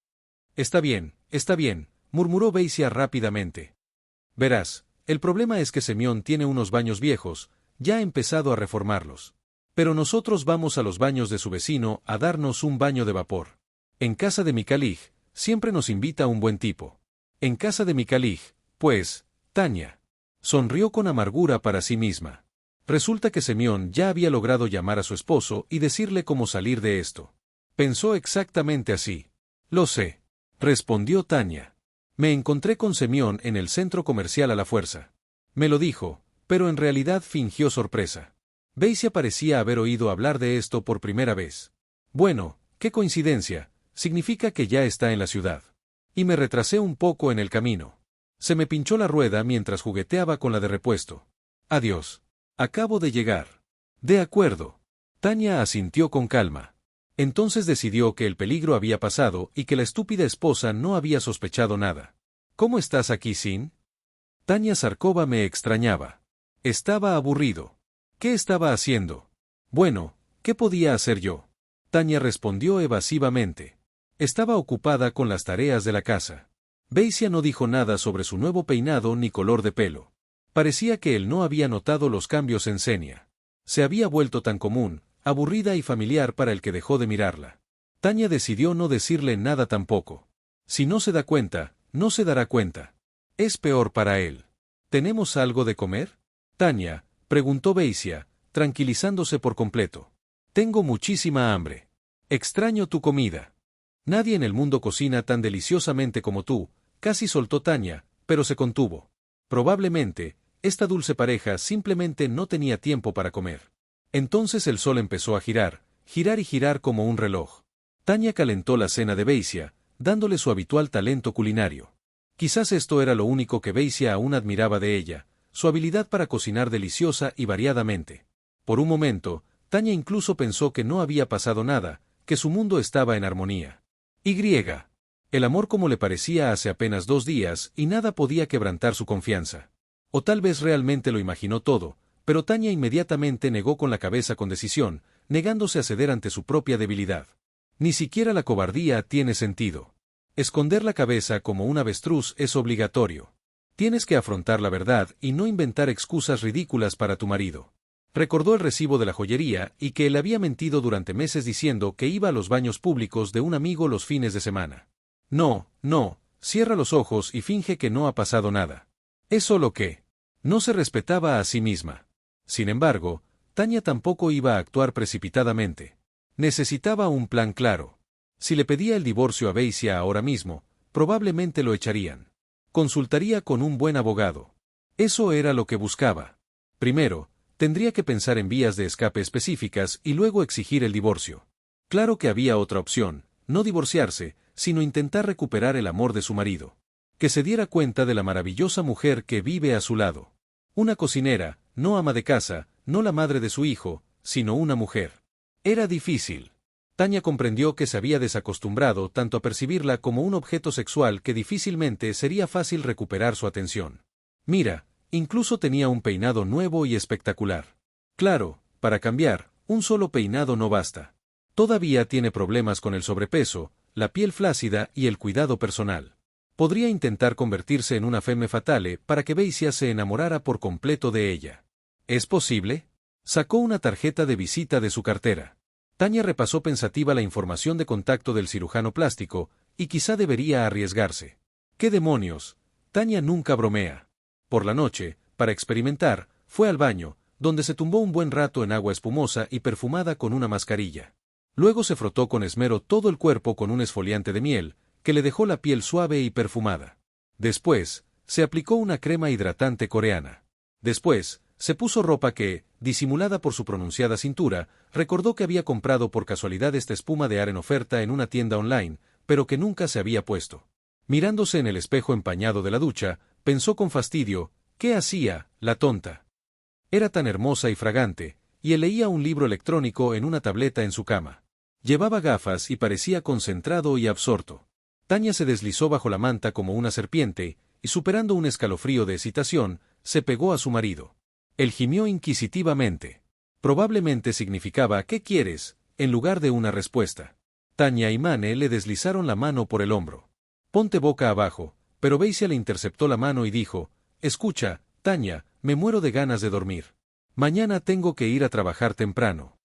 Está bien, murmuró Beisia rápidamente. Verás, el problema es que Semyon tiene unos baños viejos, ya ha empezado a reformarlos. Pero nosotros vamos a los baños de su vecino a darnos un baño de vapor. En casa de Mikhail, siempre nos invita un buen tipo. En casa de Mikhail, pues, Tania. Sonrió con amargura para sí misma. Resulta que Semyon ya había logrado llamar a su esposo y decirle cómo salir de esto. Pensó exactamente así. Lo sé, respondió Tania. Me encontré con Semyon en el centro comercial a la fuerza. Me lo dijo, pero en realidad fingió sorpresa. Beisia parecía haber oído hablar de esto por primera vez. Bueno, qué coincidencia, significa que ya está en la ciudad. Y me retrasé un poco en el camino. Se me pinchó la rueda mientras jugueteaba con la de repuesto. Adiós. Acabo de llegar. De acuerdo. Tania asintió con calma. Entonces decidió que el peligro había pasado y que la estúpida esposa no había sospechado nada. ¿Cómo estás aquí, Sin? Tania Sarkova me extrañaba. Estaba aburrido. ¿Qué estaba haciendo? Bueno, ¿qué podía hacer yo? Tania respondió evasivamente. Estaba ocupada con las tareas de la casa. Beisia no dijo nada sobre su nuevo peinado ni color de pelo. Parecía que él no había notado los cambios en Xenia. Se había vuelto tan común, aburrida y familiar para el que dejó de mirarla. Tania decidió no decirle nada tampoco. Si no se da cuenta, no se dará cuenta. Es peor para él. ¿Tenemos algo de comer? Tania, preguntó Beisia, tranquilizándose por completo. Tengo muchísima hambre. Extraño tu comida. Nadie en el mundo cocina tan deliciosamente como tú, casi soltó Tania, pero se contuvo. Probablemente, esta dulce pareja simplemente no tenía tiempo para comer. Entonces el sol empezó a girar y girar como un reloj. Tania calentó la cena de Beisia, dándole su habitual talento culinario. Quizás esto era lo único que Beisia aún admiraba de ella, su habilidad para cocinar deliciosa y variadamente. Por un momento, Tania incluso pensó que no había pasado nada, que su mundo estaba en armonía. El amor como le parecía hace apenas 2 días y nada podía quebrantar su confianza. O tal vez realmente lo imaginó todo, pero Tania inmediatamente negó con la cabeza con decisión, negándose a ceder ante su propia debilidad. Ni siquiera la cobardía tiene sentido. Esconder la cabeza como un avestruz es obligatorio. Tienes que afrontar la verdad y no inventar excusas ridículas para tu marido. Recordó el recibo de la joyería y que él había mentido durante meses diciendo que iba a los baños públicos de un amigo los fines de semana. No, no, cierra los ojos y finge que no ha pasado nada. Es solo que no se respetaba a sí misma. Sin embargo, Tanya tampoco iba a actuar precipitadamente. Necesitaba un plan claro. Si le pedía el divorcio a Beisia ahora mismo, probablemente lo echarían. Consultaría con un buen abogado. Eso era lo que buscaba. Primero, tendría que pensar en vías de escape específicas y luego exigir el divorcio. Claro que había otra opción, no divorciarse, sino intentar recuperar el amor de su marido. Que se diera cuenta de la maravillosa mujer que vive a su lado. Una cocinera, no ama de casa, no la madre de su hijo, sino una mujer. Era difícil. Tanya comprendió que se había desacostumbrado tanto a percibirla como un objeto sexual que difícilmente sería fácil recuperar su atención. Mira, incluso tenía un peinado nuevo y espectacular. Claro, para cambiar, un solo peinado no basta. Todavía tiene problemas con el sobrepeso, la piel flácida y el cuidado personal. Podría intentar convertirse en una femme fatale para que Beisia se enamorara por completo de ella. ¿Es posible? Sacó una tarjeta de visita de su cartera. Tanya repasó pensativa la información de contacto del cirujano plástico, y quizá debería arriesgarse. ¿Qué demonios? Tanya nunca bromea. Por la noche, para experimentar, fue al baño, donde se tumbó un buen rato en agua espumosa y perfumada con una mascarilla. Luego se frotó con esmero todo el cuerpo con un esfoliante de miel, que le dejó la piel suave y perfumada. Después, se aplicó una crema hidratante coreana. Después, se puso ropa que, disimulada por su pronunciada cintura, recordó que había comprado por casualidad esta espuma de ar en oferta en una tienda online, pero que nunca se había puesto. Mirándose en el espejo empañado de la ducha, pensó con fastidio, ¿qué hacía, la tonta? Era tan hermosa y fragante, y él leía un libro electrónico en una tableta en su cama. Llevaba gafas y parecía concentrado y absorto. Tanya se deslizó bajo la manta como una serpiente, y superando un escalofrío de excitación, se pegó a su marido. Él gimió inquisitivamente. Probablemente significaba ¿qué quieres?, en lugar de una respuesta. Tanya y Mane le deslizaron la mano por el hombro. Ponte boca abajo, pero Beisia le interceptó la mano y dijo, escucha, Tanya, me muero de ganas de dormir. Mañana tengo que ir a trabajar temprano.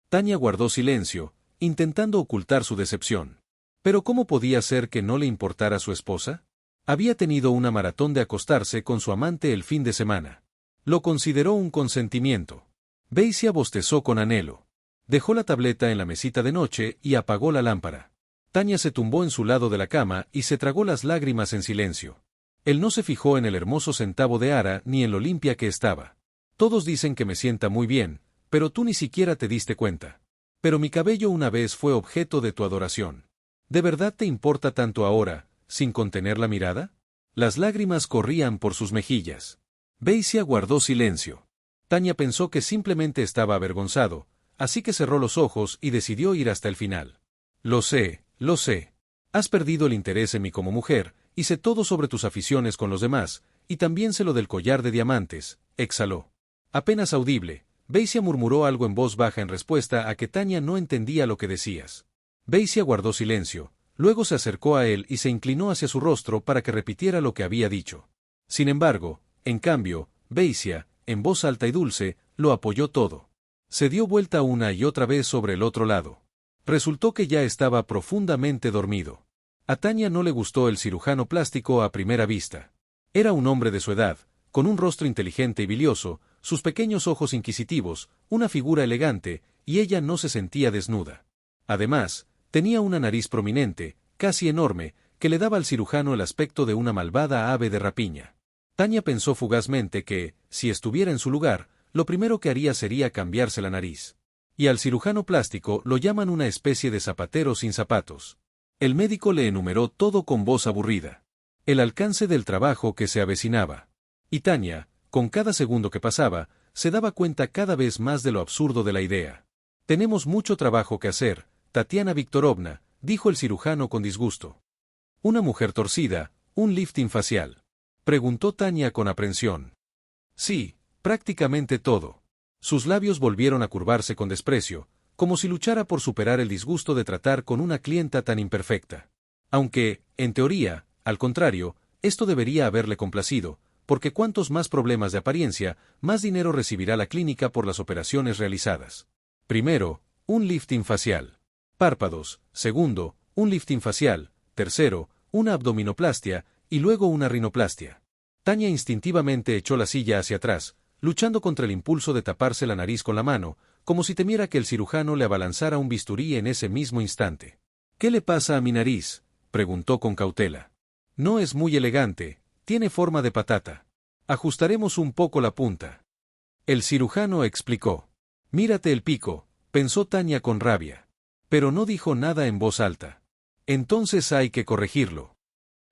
Tanya guardó silencio, intentando ocultar su decepción. Pero ¿cómo podía ser que no le importara su esposa? Había tenido una maratón de acostarse con su amante el fin de semana. Lo consideró un consentimiento. Beisia bostezó con anhelo. Dejó la tableta en la mesita de noche y apagó la lámpara. Tanya se tumbó en su lado de la cama y se tragó las lágrimas en silencio. Él no se fijó en el hermoso centavo de ara ni en lo limpia que estaba. Todos dicen que me sienta muy bien, pero tú ni siquiera te diste cuenta. Pero mi cabello una vez fue objeto de tu adoración. ¿De verdad te importa tanto ahora, sin contener la mirada? Las lágrimas corrían por sus mejillas. Beisia guardó silencio. Tanya pensó que simplemente estaba avergonzado, así que cerró los ojos y decidió ir hasta el final. Lo sé, lo sé. Has perdido el interés en mí como mujer, y sé todo sobre tus aficiones con los demás, y también sé lo del collar de diamantes, exhaló. Apenas audible, Beisia murmuró algo en voz baja en respuesta a que Tanya no entendía lo que decías. Beisia guardó silencio, luego se acercó a él y se inclinó hacia su rostro para que repitiera lo que había dicho. Sin embargo, en cambio, Beisia, en voz alta y dulce, lo apoyó todo. Se dio vuelta una y otra vez sobre el otro lado. Resultó que ya estaba profundamente dormido. A Tanya no le gustó el cirujano plástico a primera vista. Era un hombre de su edad, con un rostro inteligente y bilioso, sus pequeños ojos inquisitivos, una figura elegante, y ella no se sentía desnuda. Además, tenía una nariz prominente, casi enorme, que le daba al cirujano el aspecto de una malvada ave de rapiña. Tanya pensó fugazmente que, si estuviera en su lugar, lo primero que haría sería cambiarse la nariz. Y al cirujano plástico lo llaman una especie de zapatero sin zapatos. El médico le enumeró todo con voz aburrida. El alcance del trabajo que se avecinaba. Y Tanya, con cada segundo que pasaba, se daba cuenta cada vez más de lo absurdo de la idea. Tenemos mucho trabajo que hacer, Tatiana Viktorovna, dijo el cirujano con disgusto. Una mujer torcida, un lifting facial. Preguntó Tanya con aprensión. Sí, prácticamente todo. Sus labios volvieron a curvarse con desprecio, como si luchara por superar el disgusto de tratar con una clienta tan imperfecta. Aunque, en teoría, al contrario, esto debería haberle complacido, porque cuantos más problemas de apariencia, más dinero recibirá la clínica por las operaciones realizadas. Primero, un lifting facial. Párpados. Segundo, un lifting facial. Tercero, una abdominoplastia, y luego una rinoplastia. Tania instintivamente echó la silla hacia atrás, luchando contra el impulso de taparse la nariz con la mano, como si temiera que el cirujano le abalanzara un bisturí en ese mismo instante. «¿Qué le pasa a mi nariz?», preguntó con cautela. «No es muy elegante, tiene forma de patata. Ajustaremos un poco la punta». El cirujano explicó. «Mírate el pico», pensó Tania con rabia. Pero no dijo nada en voz alta. «Entonces hay que corregirlo».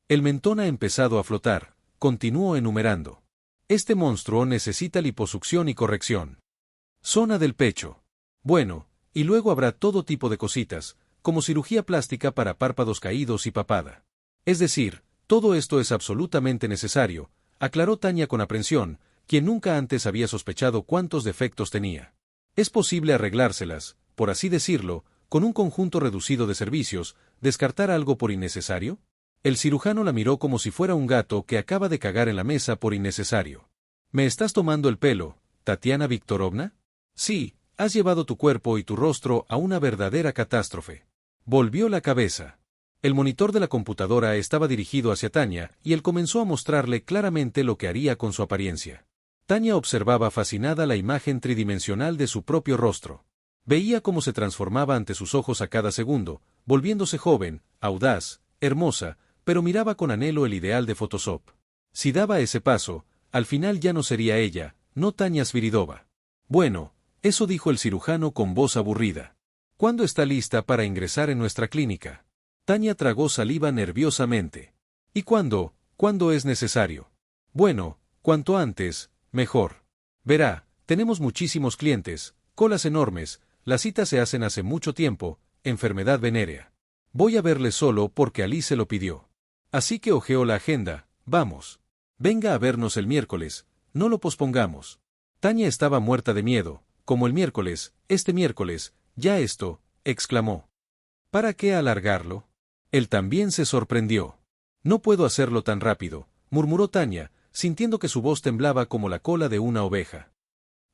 El mentón ha empezado a flotar, continuó enumerando. «Este monstruo necesita liposucción y corrección. Zona del pecho. Bueno, y luego habrá todo tipo de cositas, como cirugía plástica para párpados caídos y papada. Es decir, todo esto es absolutamente necesario», aclaró Tania con aprensión, quien nunca antes había sospechado cuántos defectos tenía. «Es posible arreglárselas, por así decirlo, con un conjunto reducido de servicios, descartar algo por innecesario». El cirujano la miró como si fuera un gato que acaba de cagar en la mesa por innecesario. «¿Me estás tomando el pelo, Tatiana Viktorovna? Sí, has llevado tu cuerpo y tu rostro a una verdadera catástrofe». Volvió la cabeza. El monitor de la computadora estaba dirigido hacia Tania y él comenzó a mostrarle claramente lo que haría con su apariencia. Tania observaba fascinada la imagen tridimensional de su propio rostro. Veía cómo se transformaba ante sus ojos a cada segundo, volviéndose joven, audaz, hermosa, pero miraba con anhelo el ideal de Photoshop. Si daba ese paso, al final ya no sería ella, no Tania Sviridova. «Bueno», eso dijo el cirujano con voz aburrida. «¿Cuándo está lista para ingresar en nuestra clínica?» Tania tragó saliva nerviosamente. «¿Y cuándo? ¿Cuándo es necesario?» «Bueno, cuanto antes, mejor. Verá, tenemos muchísimos clientes, colas enormes, las citas se hacen hace mucho tiempo, enfermedad venérea. Voy a verle solo porque Alice lo pidió. Así que hojeó la agenda, vamos. Venga a vernos el miércoles, no lo pospongamos». Tania estaba muerta de miedo, como el miércoles, este miércoles, ya esto, exclamó. ¿Para qué alargarlo? Él también se sorprendió. «No puedo hacerlo tan rápido», murmuró Tania, sintiendo que su voz temblaba como la cola de una oveja.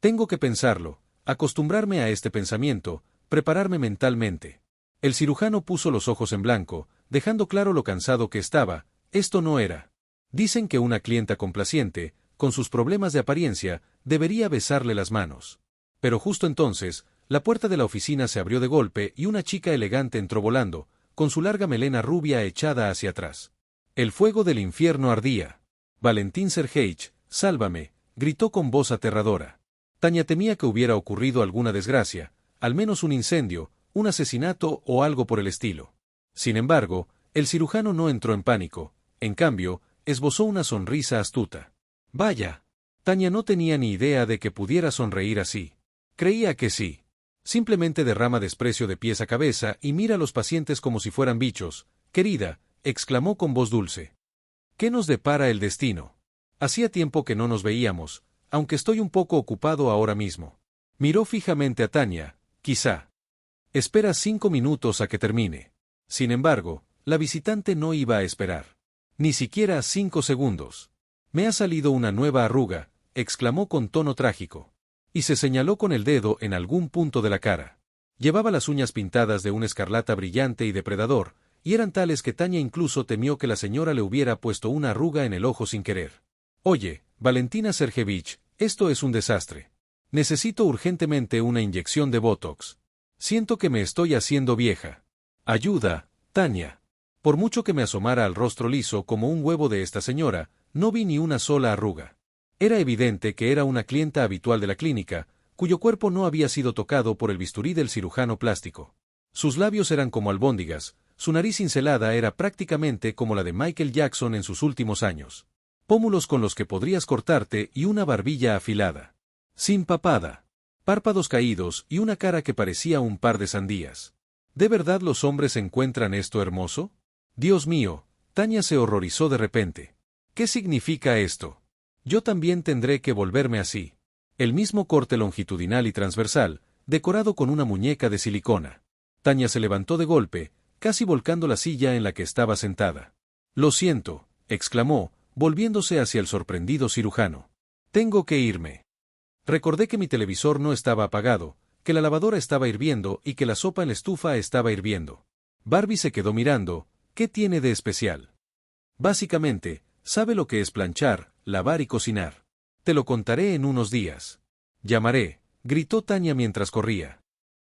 «Tengo que pensarlo, acostumbrarme a este pensamiento, prepararme mentalmente». El cirujano puso los ojos en blanco, dejando claro lo cansado que estaba. Esto no era. Dicen que una clienta complaciente, con sus problemas de apariencia, debería besarle las manos. Pero justo entonces, la puerta de la oficina se abrió de golpe y una chica elegante entró volando, con su larga melena rubia echada hacia atrás. El fuego del infierno ardía. «Valentín Sergeich, sálvame», gritó con voz aterradora. Tania temía que hubiera ocurrido alguna desgracia, al menos un incendio, un asesinato o algo por el estilo. Sin embargo, el cirujano no entró en pánico, en cambio, esbozó una sonrisa astuta. «Vaya». Tania no tenía ni idea de que pudiera sonreír así. Creía que sí. Simplemente derrama desprecio de pies a cabeza y mira a los pacientes como si fueran bichos. «Querida», exclamó con voz dulce. «¿Qué nos depara el destino? Hacía tiempo que no nos veíamos, aunque estoy un poco ocupado ahora mismo». Miró fijamente a Tania. «Quizá. Espera 5 minutos a que termine». Sin embargo, la visitante no iba a esperar. Ni siquiera 5 segundos. «Me ha salido una nueva arruga», exclamó con tono trágico. Y se señaló con el dedo en algún punto de la cara. Llevaba las uñas pintadas de un escarlata brillante y depredador, y eran tales que Tania incluso temió que la señora le hubiera puesto una arruga en el ojo sin querer. «Oye, Valentina Sergevich, esto es un desastre. Necesito urgentemente una inyección de Botox. Siento que me estoy haciendo vieja. Ayuda, Tania». Por mucho que me asomara al rostro liso como un huevo de esta señora, no vi ni una sola arruga. Era evidente que era una clienta habitual de la clínica, cuyo cuerpo no había sido tocado por el bisturí del cirujano plástico. Sus labios eran como albóndigas, su nariz cincelada era prácticamente como la de Michael Jackson en sus últimos años. Pómulos con los que podrías cortarte y una barbilla afilada. Sin papada. Párpados caídos y una cara que parecía un par de sandías. ¿De verdad los hombres encuentran esto hermoso? Dios mío, Tania se horrorizó de repente. ¿Qué significa esto? Yo también tendré que volverme así. El mismo corte longitudinal y transversal, decorado con una muñeca de silicona. Tania se levantó de golpe, casi volcando la silla en la que estaba sentada. «Lo siento», exclamó, volviéndose hacia el sorprendido cirujano. Tengo que irme. Recordé que mi televisor no estaba apagado, que la lavadora estaba hirviendo y que la sopa en la estufa estaba hirviendo. Barbie se quedó mirando. ¿Qué tiene de especial? Básicamente, sabe lo que es planchar, lavar y cocinar. Te lo contaré en unos días. Llamaré, gritó Tania mientras corría.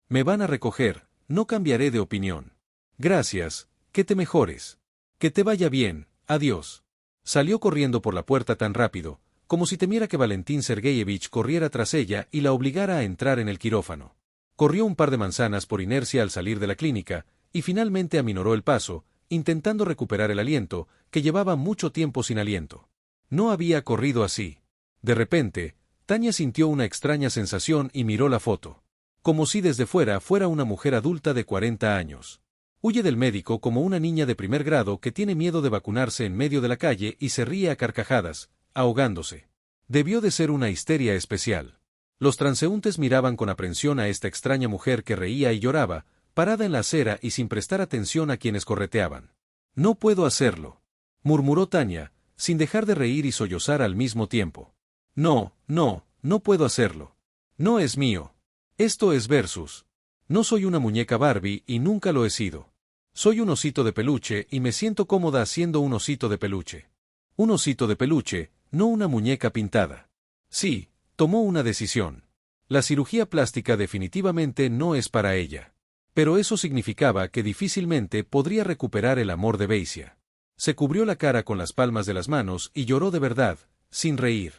Me van a recoger, no cambiaré de opinión. Gracias, que te mejores. Que te vaya bien, adiós. Salió corriendo por la puerta tan rápido, como si temiera que Valentín Sergeyevich corriera tras ella y la obligara a entrar en el quirófano. Corrió un par de manzanas por inercia al salir de la clínica, y finalmente aminoró el paso, intentando recuperar el aliento, que llevaba mucho tiempo sin aliento. No había corrido así. De repente, Tania sintió una extraña sensación y miró la foto. Como si desde fuera fuera una mujer adulta de 40 años. Huye del médico como una niña de primer grado que tiene miedo de vacunarse en medio de la calle y se ríe a carcajadas, ahogándose. Debió de ser una histeria especial. Los transeúntes miraban con aprensión a esta extraña mujer que reía y lloraba, parada en la acera y sin prestar atención a quienes correteaban. No puedo hacerlo, murmuró Tania, sin dejar de reír y sollozar al mismo tiempo. No puedo hacerlo. No es mío. Esto es Versus. No soy una muñeca Barbie y nunca lo he sido. Soy un osito de peluche y me siento cómoda siendo un osito de peluche. Un osito de peluche, no una muñeca pintada. Sí, tomó una decisión. La cirugía plástica definitivamente no es para ella. Pero eso significaba que difícilmente podría recuperar el amor de Beisia. Se cubrió la cara con las palmas de las manos y lloró de verdad, sin reír.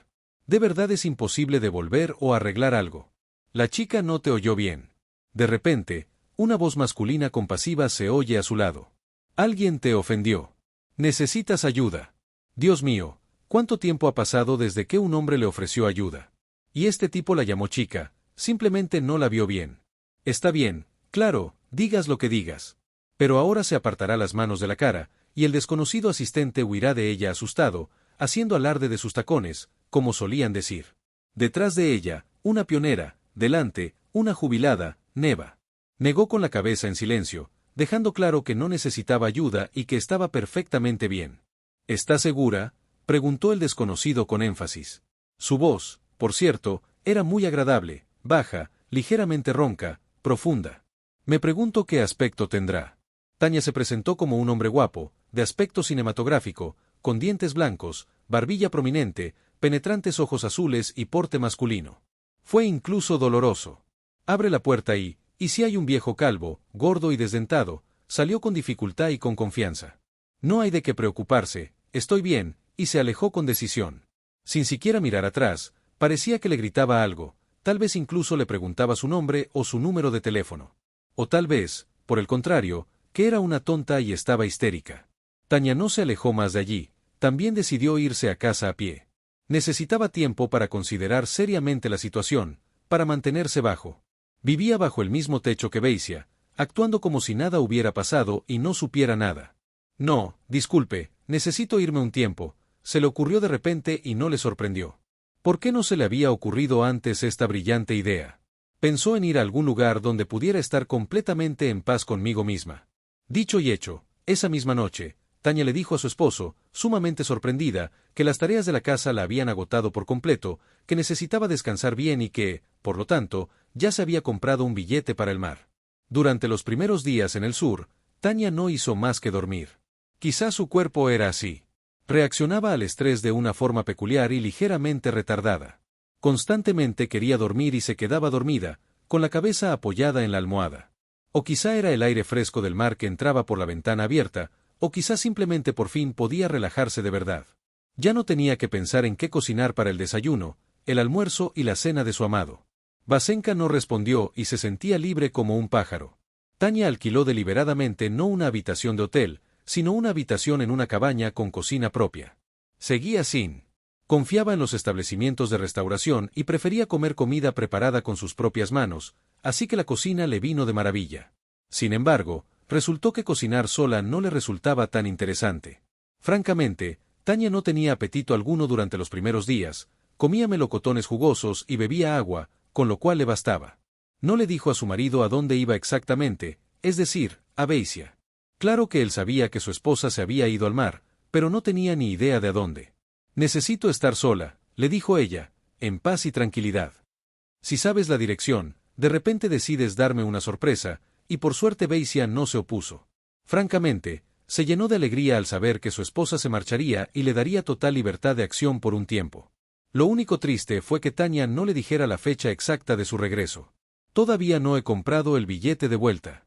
De verdad es imposible devolver o arreglar algo. La chica no te oyó bien. De repente, una voz masculina compasiva se oye a su lado. Alguien te ofendió. Necesitas ayuda. Dios mío, ¿cuánto tiempo ha pasado desde que un hombre le ofreció ayuda? Y este tipo la llamó chica, simplemente no la vio bien. Está bien, claro, digas lo que digas. Pero ahora se apartará las manos de la cara, y el desconocido asistente huirá de ella asustado, haciendo alarde de sus tacones, como solían decir. Detrás de ella, una pionera, delante, una jubilada, Neva. Negó con la cabeza en silencio, dejando claro que no necesitaba ayuda y que estaba perfectamente bien. ¿Estás segura?, preguntó el desconocido con énfasis. Su voz, por cierto, era muy agradable, baja, ligeramente ronca, profunda. Me pregunto qué aspecto tendrá. Tania se presentó como un hombre guapo, de aspecto cinematográfico, con dientes blancos, barbilla prominente, penetrantes ojos azules y porte masculino. Fue incluso doloroso. Abre la puerta y si hay un viejo calvo, gordo y desdentado, salió con dificultad y con confianza. No hay de qué preocuparse, estoy bien, y se alejó con decisión. Sin siquiera mirar atrás, parecía que le gritaba algo, tal vez incluso le preguntaba su nombre o su número de teléfono. O tal vez, por el contrario, que era una tonta y estaba histérica. Tania no se alejó más de allí, también decidió irse a casa a pie. Necesitaba tiempo para considerar seriamente la situación, para mantenerse bajo. Vivía bajo el mismo techo que Beisia, actuando como si nada hubiera pasado y no supiera nada. No, disculpe, necesito irme un tiempo, se le ocurrió de repente y no le sorprendió. ¿Por qué no se le había ocurrido antes esta brillante idea? Pensó en ir a algún lugar donde pudiera estar completamente en paz conmigo misma. Dicho y hecho, esa misma noche, Tania le dijo a su esposo, sumamente sorprendida, que las tareas de la casa la habían agotado por completo, que necesitaba descansar bien y que, por lo tanto, ya se había comprado un billete para el mar. Durante los primeros días en el sur, Tania no hizo más que dormir. Quizás su cuerpo era así. Reaccionaba al estrés de una forma peculiar y ligeramente retardada. Constantemente quería dormir y se quedaba dormida, con la cabeza apoyada en la almohada. O quizá era el aire fresco del mar que entraba por la ventana abierta, o quizá simplemente por fin podía relajarse de verdad. Ya no tenía que pensar en qué cocinar para el desayuno, el almuerzo y la cena de su amado. Vasenka no respondió y se sentía libre como un pájaro. Tania alquiló deliberadamente no una habitación de hotel, sino una habitación en una cabaña con cocina propia. Seguía sin. Confiaba en los establecimientos de restauración y prefería comer comida preparada con sus propias manos, así que la cocina le vino de maravilla. Sin embargo, resultó que cocinar sola no le resultaba tan interesante. Francamente, Tania no tenía apetito alguno durante los primeros días, comía melocotones jugosos y bebía agua, con lo cual le bastaba. No le dijo a su marido a dónde iba exactamente, es decir, a Beisia. Claro que él sabía que su esposa se había ido al mar, pero no tenía ni idea de a dónde. Necesito estar sola, le dijo ella, en paz y tranquilidad. Si sabes la dirección, de repente decides darme una sorpresa, y por suerte Beisia no se opuso. Francamente, se llenó de alegría al saber que su esposa se marcharía y le daría total libertad de acción por un tiempo. Lo único triste fue que Tanya no le dijera la fecha exacta de su regreso. Todavía no he comprado el billete de vuelta.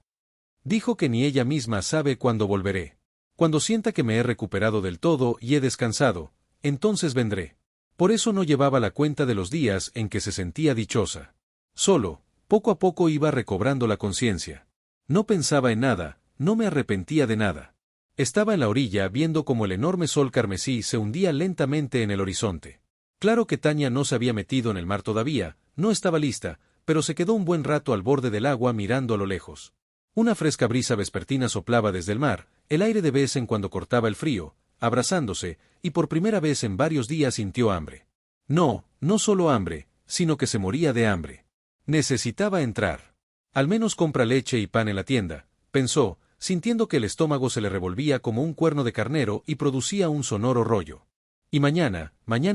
Dijo que ni ella misma sabe cuándo volveré. Cuando sienta que me he recuperado del todo y he descansado, entonces vendré. Por eso no llevaba la cuenta de los días en que se sentía dichosa. Solo, poco a poco iba recobrando la conciencia. No pensaba en nada, no me arrepentía de nada. Estaba en la orilla viendo cómo el enorme sol carmesí se hundía lentamente en el horizonte. Claro que Tanya no se había metido en el mar todavía, no estaba lista, pero se quedó un buen rato al borde del agua mirando a lo lejos. Una fresca brisa vespertina soplaba desde el mar, el aire de vez en cuando cortaba el frío, abrazándose, y por primera vez en varios días sintió hambre. No, no solo hambre, sino que se moría de hambre. Necesitaba entrar. Al menos compra leche y pan en la tienda, pensó, sintiendo que el estómago se le revolvía como un cuerno de carnero y producía un sonoro rollo. Y mañana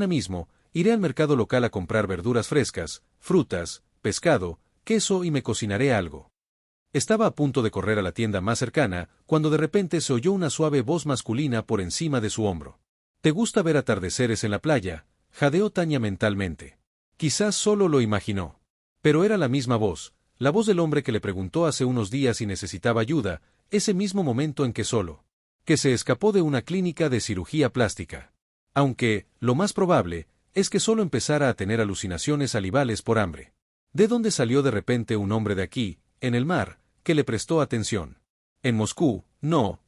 mismo, iré al mercado local a comprar verduras frescas, frutas, pescado, queso y me cocinaré algo. Estaba a punto de correr a la tienda más cercana, cuando de repente se oyó una suave voz masculina por encima de su hombro. ¿Te gusta ver atardeceres en la playa?, jadeó Tanya mentalmente. Quizás solo lo imaginó. Pero era la misma voz, la voz del hombre que le preguntó hace unos días si necesitaba ayuda, ese mismo momento en que se escapó de una clínica de cirugía plástica. Aunque, lo más probable, es que solo empezara a tener alucinaciones salivales por hambre. ¿De dónde salió de repente un hombre de aquí, en el mar, que le prestó atención? En Moscú, no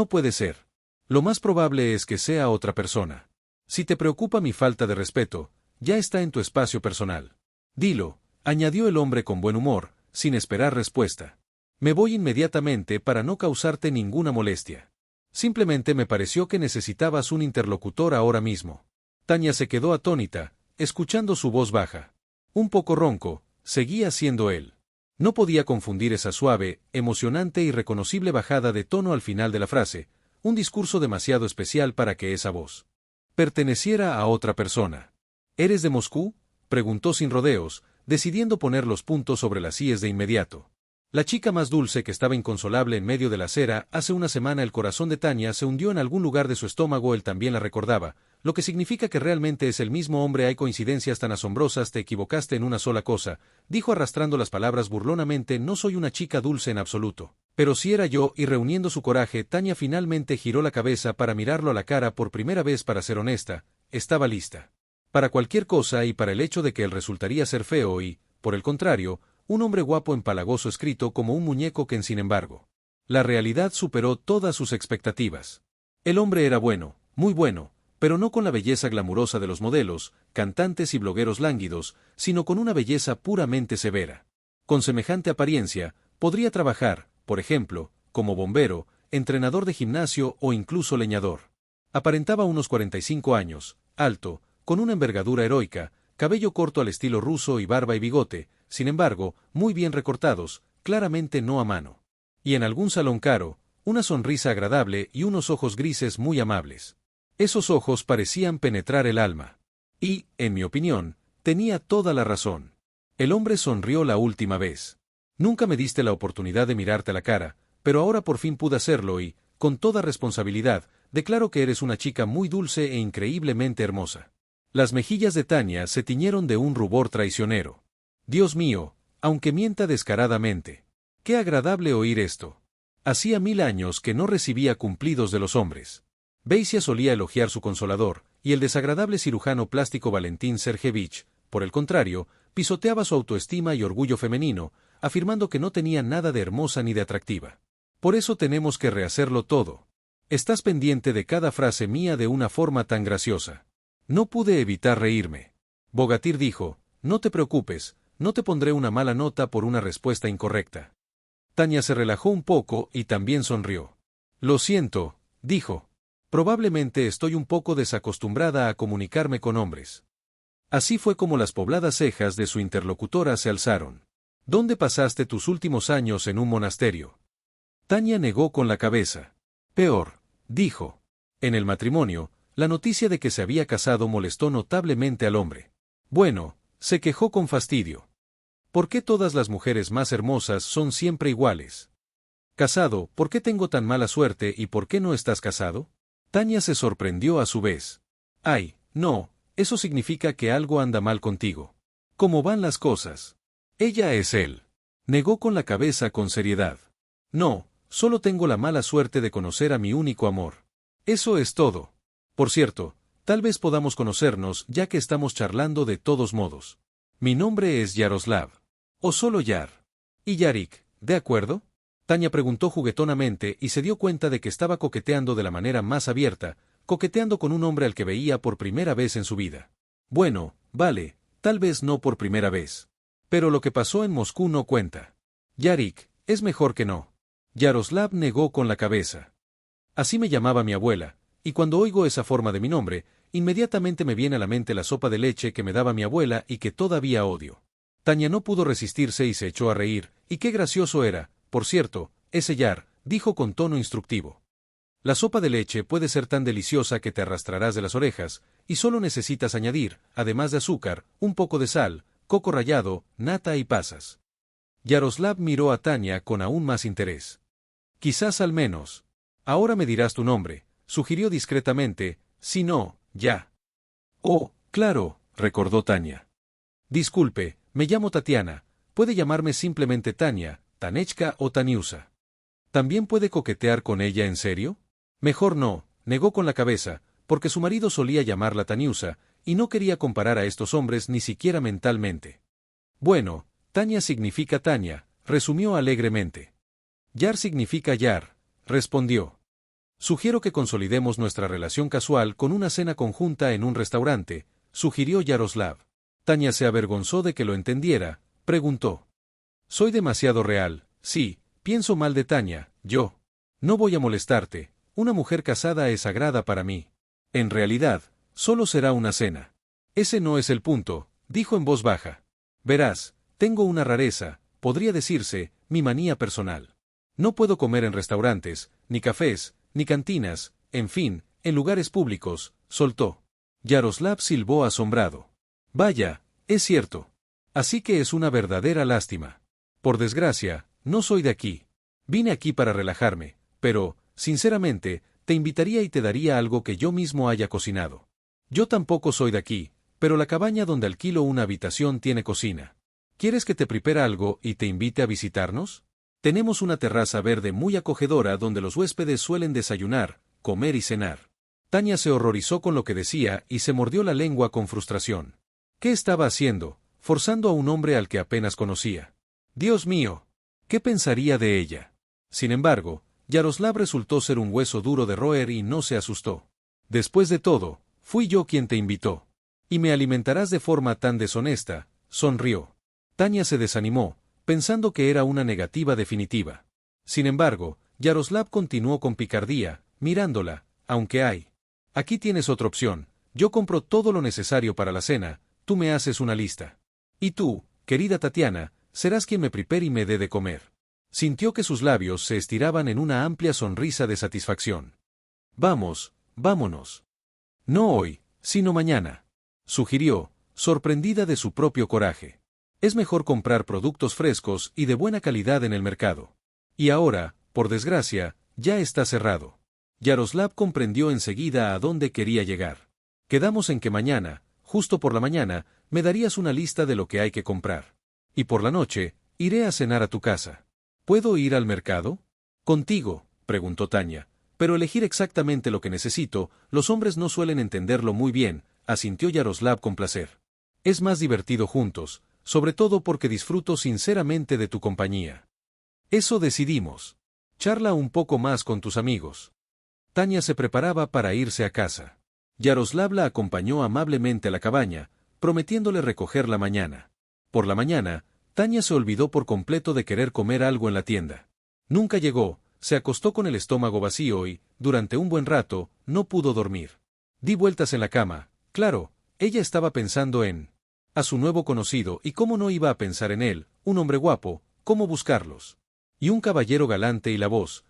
puede ser. Lo más probable es que sea otra persona. Si te preocupa mi falta de respeto, ya está en tu espacio personal. Dilo, añadió el hombre con buen humor, sin esperar respuesta. Me voy inmediatamente para no causarte ninguna molestia. Simplemente me pareció que necesitabas un interlocutor ahora mismo. Tanya se quedó atónita, escuchando su voz baja. Un poco ronco, seguía siendo él. No podía confundir esa suave, emocionante y reconocible bajada de tono al final de la frase, un discurso demasiado especial para que esa voz perteneciera a otra persona. ¿Eres de Moscú?, preguntó sin rodeos, decidiendo poner los puntos sobre las íes de inmediato. La chica más dulce que estaba inconsolable en medio de la acera, hace una semana el corazón de Tanya se hundió en algún lugar de su estómago, él también la recordaba, lo que significa que realmente es el mismo hombre. Hay coincidencias tan asombrosas, te equivocaste en una sola cosa, dijo arrastrando las palabras burlonamente. No soy una chica dulce en absoluto. Pero si era yo, y reuniendo su coraje, Tanya finalmente giró la cabeza para mirarlo a la cara por primera vez. Para ser honesta, estaba lista para cualquier cosa y para el hecho de que él resultaría ser feo y, por el contrario, un hombre guapo empalagoso escrito como un muñeco que, sin embargo, la realidad superó todas sus expectativas. El hombre era bueno, muy bueno, pero no con la belleza glamurosa de los modelos, cantantes y blogueros lánguidos, sino con una belleza puramente severa. Con semejante apariencia, podría trabajar, por ejemplo, como bombero, entrenador de gimnasio o incluso leñador. Aparentaba unos 45 años, alto, con una envergadura heroica, cabello corto al estilo ruso y barba y bigote, sin embargo, muy bien recortados, claramente no a mano. Y en algún salón caro, una sonrisa agradable y unos ojos grises muy amables. Esos ojos parecían penetrar el alma. Y, en mi opinión, tenía toda la razón. El hombre sonrió la última vez. Nunca me diste la oportunidad de mirarte a la cara, pero ahora por fin pude hacerlo y, con toda responsabilidad, declaro que eres una chica muy dulce e increíblemente hermosa. Las mejillas de Tanya se tiñeron de un rubor traicionero. Dios mío, aunque mienta descaradamente. Qué agradable oír esto. Hacía 1000 años que no recibía cumplidos de los hombres. Beisia solía elogiar su consolador, y el desagradable cirujano plástico Valentín Sergevich, por el contrario, pisoteaba su autoestima y orgullo femenino, afirmando que no tenía nada de hermosa ni de atractiva. Por eso tenemos que rehacerlo todo. Estás pendiente de cada frase mía de una forma tan graciosa. No pude evitar reírme. Bogatir dijo, no te preocupes, no te pondré una mala nota por una respuesta incorrecta. Tanya se relajó un poco y también sonrió. Lo siento, dijo. Probablemente estoy un poco desacostumbrada a comunicarme con hombres. Así fue como las pobladas cejas de su interlocutora se alzaron. ¿Dónde pasaste tus últimos años? En un monasterio. Tanya negó con la cabeza. Peor, dijo. En el matrimonio, la noticia de que se había casado molestó notablemente al hombre. Bueno, se quejó con fastidio. ¿Por qué todas las mujeres más hermosas son siempre iguales? Casado, ¿por qué tengo tan mala suerte y por qué no estás casado? Tania se sorprendió a su vez. Ay, no, eso significa que algo anda mal contigo. ¿Cómo van las cosas? Ella es él. Negó con la cabeza con seriedad. No, solo tengo la mala suerte de conocer a mi único amor. Eso es todo. Por cierto, tal vez podamos conocernos ya que estamos charlando de todos modos. Mi nombre es Yaroslav. O solo Yar. ¿Y Yarik, de acuerdo? Tania preguntó juguetonamente y se dio cuenta de que estaba coqueteando de la manera más abierta, coqueteando con un hombre al que veía por primera vez en su vida. Bueno, vale, tal vez no por primera vez. Pero lo que pasó en Moscú no cuenta. Yarik, es mejor que no. Yaroslav negó con la cabeza. Así me llamaba mi abuela, y cuando oigo esa forma de mi nombre, inmediatamente me viene a la mente la sopa de leche que me daba mi abuela y que todavía odio. Tania no pudo resistirse y se echó a reír, y qué gracioso era, por cierto, ese Yar, dijo con tono instructivo. La sopa de leche puede ser tan deliciosa que te arrastrarás de las orejas, y solo necesitas añadir, además de azúcar, un poco de sal, coco rallado, nata y pasas. Yaroslav miró a Tania con aún más interés. Quizás al menos. Ahora me dirás tu nombre, sugirió discretamente, si no, ya. Oh, claro, recordó Tania. Disculpe, me llamo Tatiana, puede llamarme simplemente Tania, Tanechka o Taniusa. ¿También puede coquetear con ella en serio? Mejor no, negó con la cabeza, porque su marido solía llamarla Taniusa, y no quería comparar a estos hombres ni siquiera mentalmente. Bueno, Tania significa Tania, resumió alegremente. Yar significa Yar, respondió. Sugiero que consolidemos nuestra relación casual con una cena conjunta en un restaurante, sugirió Yaroslav. Tania se avergonzó de que lo entendiera, preguntó. Soy demasiado real, sí, pienso mal de Tania, yo. No voy a molestarte, una mujer casada es sagrada para mí. En realidad, solo será una cena. Ese no es el punto, dijo en voz baja. Verás, tengo una rareza, podría decirse, mi manía personal. No puedo comer en restaurantes, ni cafés, ni cantinas, en fin, en lugares públicos, soltó. Yaroslav silbó asombrado. Vaya, es cierto. Así que es una verdadera lástima. Por desgracia, no soy de aquí. Vine aquí para relajarme, pero, sinceramente, te invitaría y te daría algo que yo mismo haya cocinado. Yo tampoco soy de aquí, pero la cabaña donde alquilo una habitación tiene cocina. ¿Quieres que te prepare algo y te invite a visitarnos? Tenemos una terraza verde muy acogedora donde los huéspedes suelen desayunar, comer y cenar. Tania se horrorizó con lo que decía y se mordió la lengua con frustración. ¿Qué estaba haciendo, forzando a un hombre al que apenas conocía? Dios mío, ¿qué pensaría de ella? Sin embargo, Yaroslav resultó ser un hueso duro de roer y no se asustó. Después de todo, fui yo quien te invitó. Y me alimentarás de forma tan deshonesta, sonrió. Tania se desanimó, pensando que era una negativa definitiva. Sin embargo, Yaroslav continuó con picardía, mirándola, aunque hay. Aquí tienes otra opción, yo compro todo lo necesario para la cena, tú me haces una lista. Y tú, querida Tatiana, serás quien me prepare y me dé de comer. Sintió que sus labios se estiraban en una amplia sonrisa de satisfacción. Vamos, vámonos. No hoy, sino mañana, sugirió, sorprendida de su propio coraje. Es mejor comprar productos frescos y de buena calidad en el mercado. Y ahora, por desgracia, ya está cerrado. Yaroslav comprendió enseguida a dónde quería llegar. Quedamos en que mañana, justo por la mañana, me darías una lista de lo que hay que comprar. Y por la noche, iré a cenar a tu casa. ¿Puedo ir al mercado? Contigo, preguntó Tania. Pero elegir exactamente lo que necesito, los hombres no suelen entenderlo muy bien, asintió Yaroslav con placer. Es más divertido juntos, sobre todo porque disfruto sinceramente de tu compañía. Eso decidimos. Charla un poco más con tus amigos. Tania se preparaba para irse a casa. Yaroslav la acompañó amablemente a la cabaña, prometiéndole recogerla mañana. Por la mañana, Tania se olvidó por completo de querer comer algo en la tienda. Nunca llegó, se acostó con el estómago vacío y, durante un buen rato, no pudo dormir. Di vueltas en la cama, claro, ella estaba pensando a su nuevo conocido y cómo no iba a pensar en él, un hombre guapo, cómo buscarlos. Y un caballero galante y la voz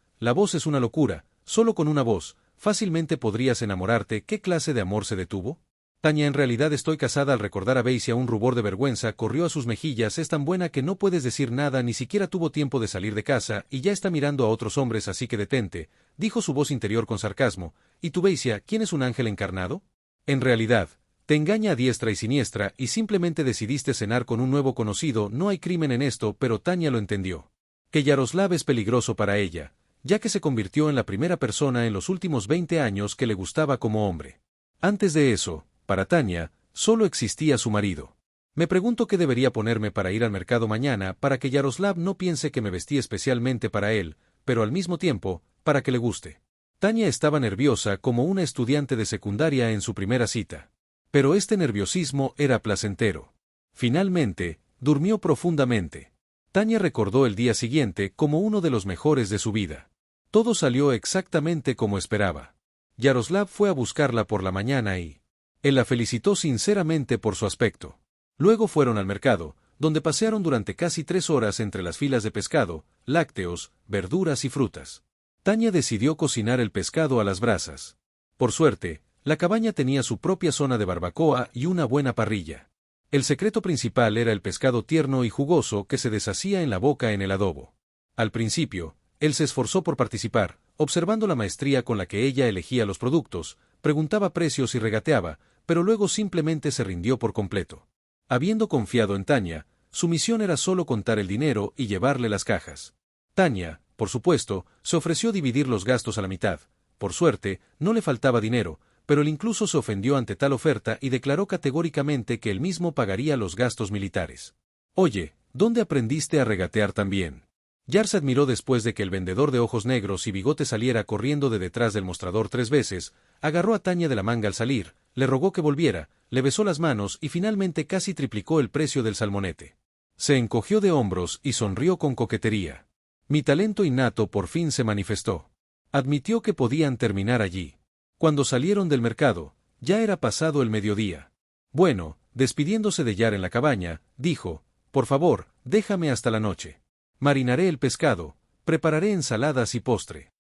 es una locura, solo con una voz, fácilmente podrías enamorarte. ¿Qué clase de amor se detuvo? Tania, en realidad estoy casada. Al recordar a Beisia un rubor de vergüenza corrió a sus mejillas. Es tan buena que no puedes decir nada, ni siquiera tuvo tiempo de salir de casa, y ya está mirando a otros hombres, así que detente, dijo su voz interior con sarcasmo. ¿Y tú, Beisia, quién es un ángel encarnado? En realidad, te engaña a diestra y siniestra, y simplemente decidiste cenar con un nuevo conocido. No hay crimen en esto, pero Tania lo entendió. Que Yaroslav es peligroso para ella, ya que se convirtió en la primera persona en los últimos 20 años que le gustaba como hombre. Antes de eso, para Tania, solo existía su marido. Me pregunto qué debería ponerme para ir al mercado mañana para que Yaroslav no piense que me vestí especialmente para él, pero al mismo tiempo, para que le guste. Tania estaba nerviosa como una estudiante de secundaria en su primera cita. Pero este nerviosismo era placentero. Finalmente, durmió profundamente. Tania recordó el día siguiente como uno de los mejores de su vida. Todo salió exactamente como esperaba. Yaroslav fue a buscarla por la mañana y él la felicitó sinceramente por su aspecto. Luego fueron al mercado, donde pasearon durante casi 3 horas entre las filas de pescado, lácteos, verduras y frutas. Tania decidió cocinar el pescado a las brasas. Por suerte, la cabaña tenía su propia zona de barbacoa y una buena parrilla. El secreto principal era el pescado tierno y jugoso que se deshacía en la boca en el adobo. Al principio, él se esforzó por participar, observando la maestría con la que ella elegía los productos, preguntaba precios y regateaba, pero luego simplemente se rindió por completo. Habiendo confiado en Tania, su misión era solo contar el dinero y llevarle las cajas. Tania, por supuesto, se ofreció dividir los gastos a la mitad. Por suerte, no le faltaba dinero, pero él incluso se ofendió ante tal oferta y declaró categóricamente que él mismo pagaría los gastos militares. Oye, ¿dónde aprendiste a regatear tan bien? Yar se admiró después de que el vendedor de ojos negros y bigote saliera corriendo de detrás del mostrador 3 veces, agarró a Tania de la manga al salir, le rogó que volviera, le besó las manos y finalmente casi triplicó el precio del salmonete. Se encogió de hombros y sonrió con coquetería. Mi talento innato por fin se manifestó. Admitió que podían terminar allí. Cuando salieron del mercado, ya era pasado el mediodía. Bueno, despidiéndose de Yar en la cabaña, dijo, por favor, déjame hasta la noche. Marinaré el pescado, prepararé ensaladas y postre.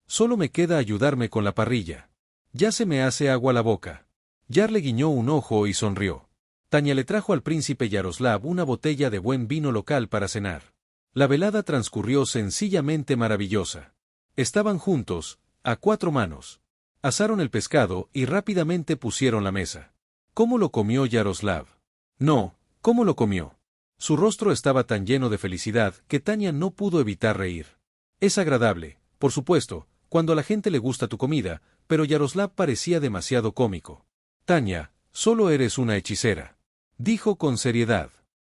Solo me queda ayudarme con la parrilla. Ya se me hace agua la boca. Yar le guiñó un ojo y sonrió. Tania le trajo al príncipe Yaroslav una botella de buen vino local para cenar. La velada transcurrió sencillamente maravillosa. Estaban juntos, a 4 manos. Asaron el pescado y rápidamente pusieron la mesa. ¿Cómo lo comió Yaroslav? No, ¿cómo lo comió? Su rostro estaba tan lleno de felicidad que Tania no pudo evitar reír. Es agradable, por supuesto, cuando a la gente le gusta tu comida, pero Yaroslav parecía demasiado cómico. Tania, solo eres una hechicera, dijo con seriedad.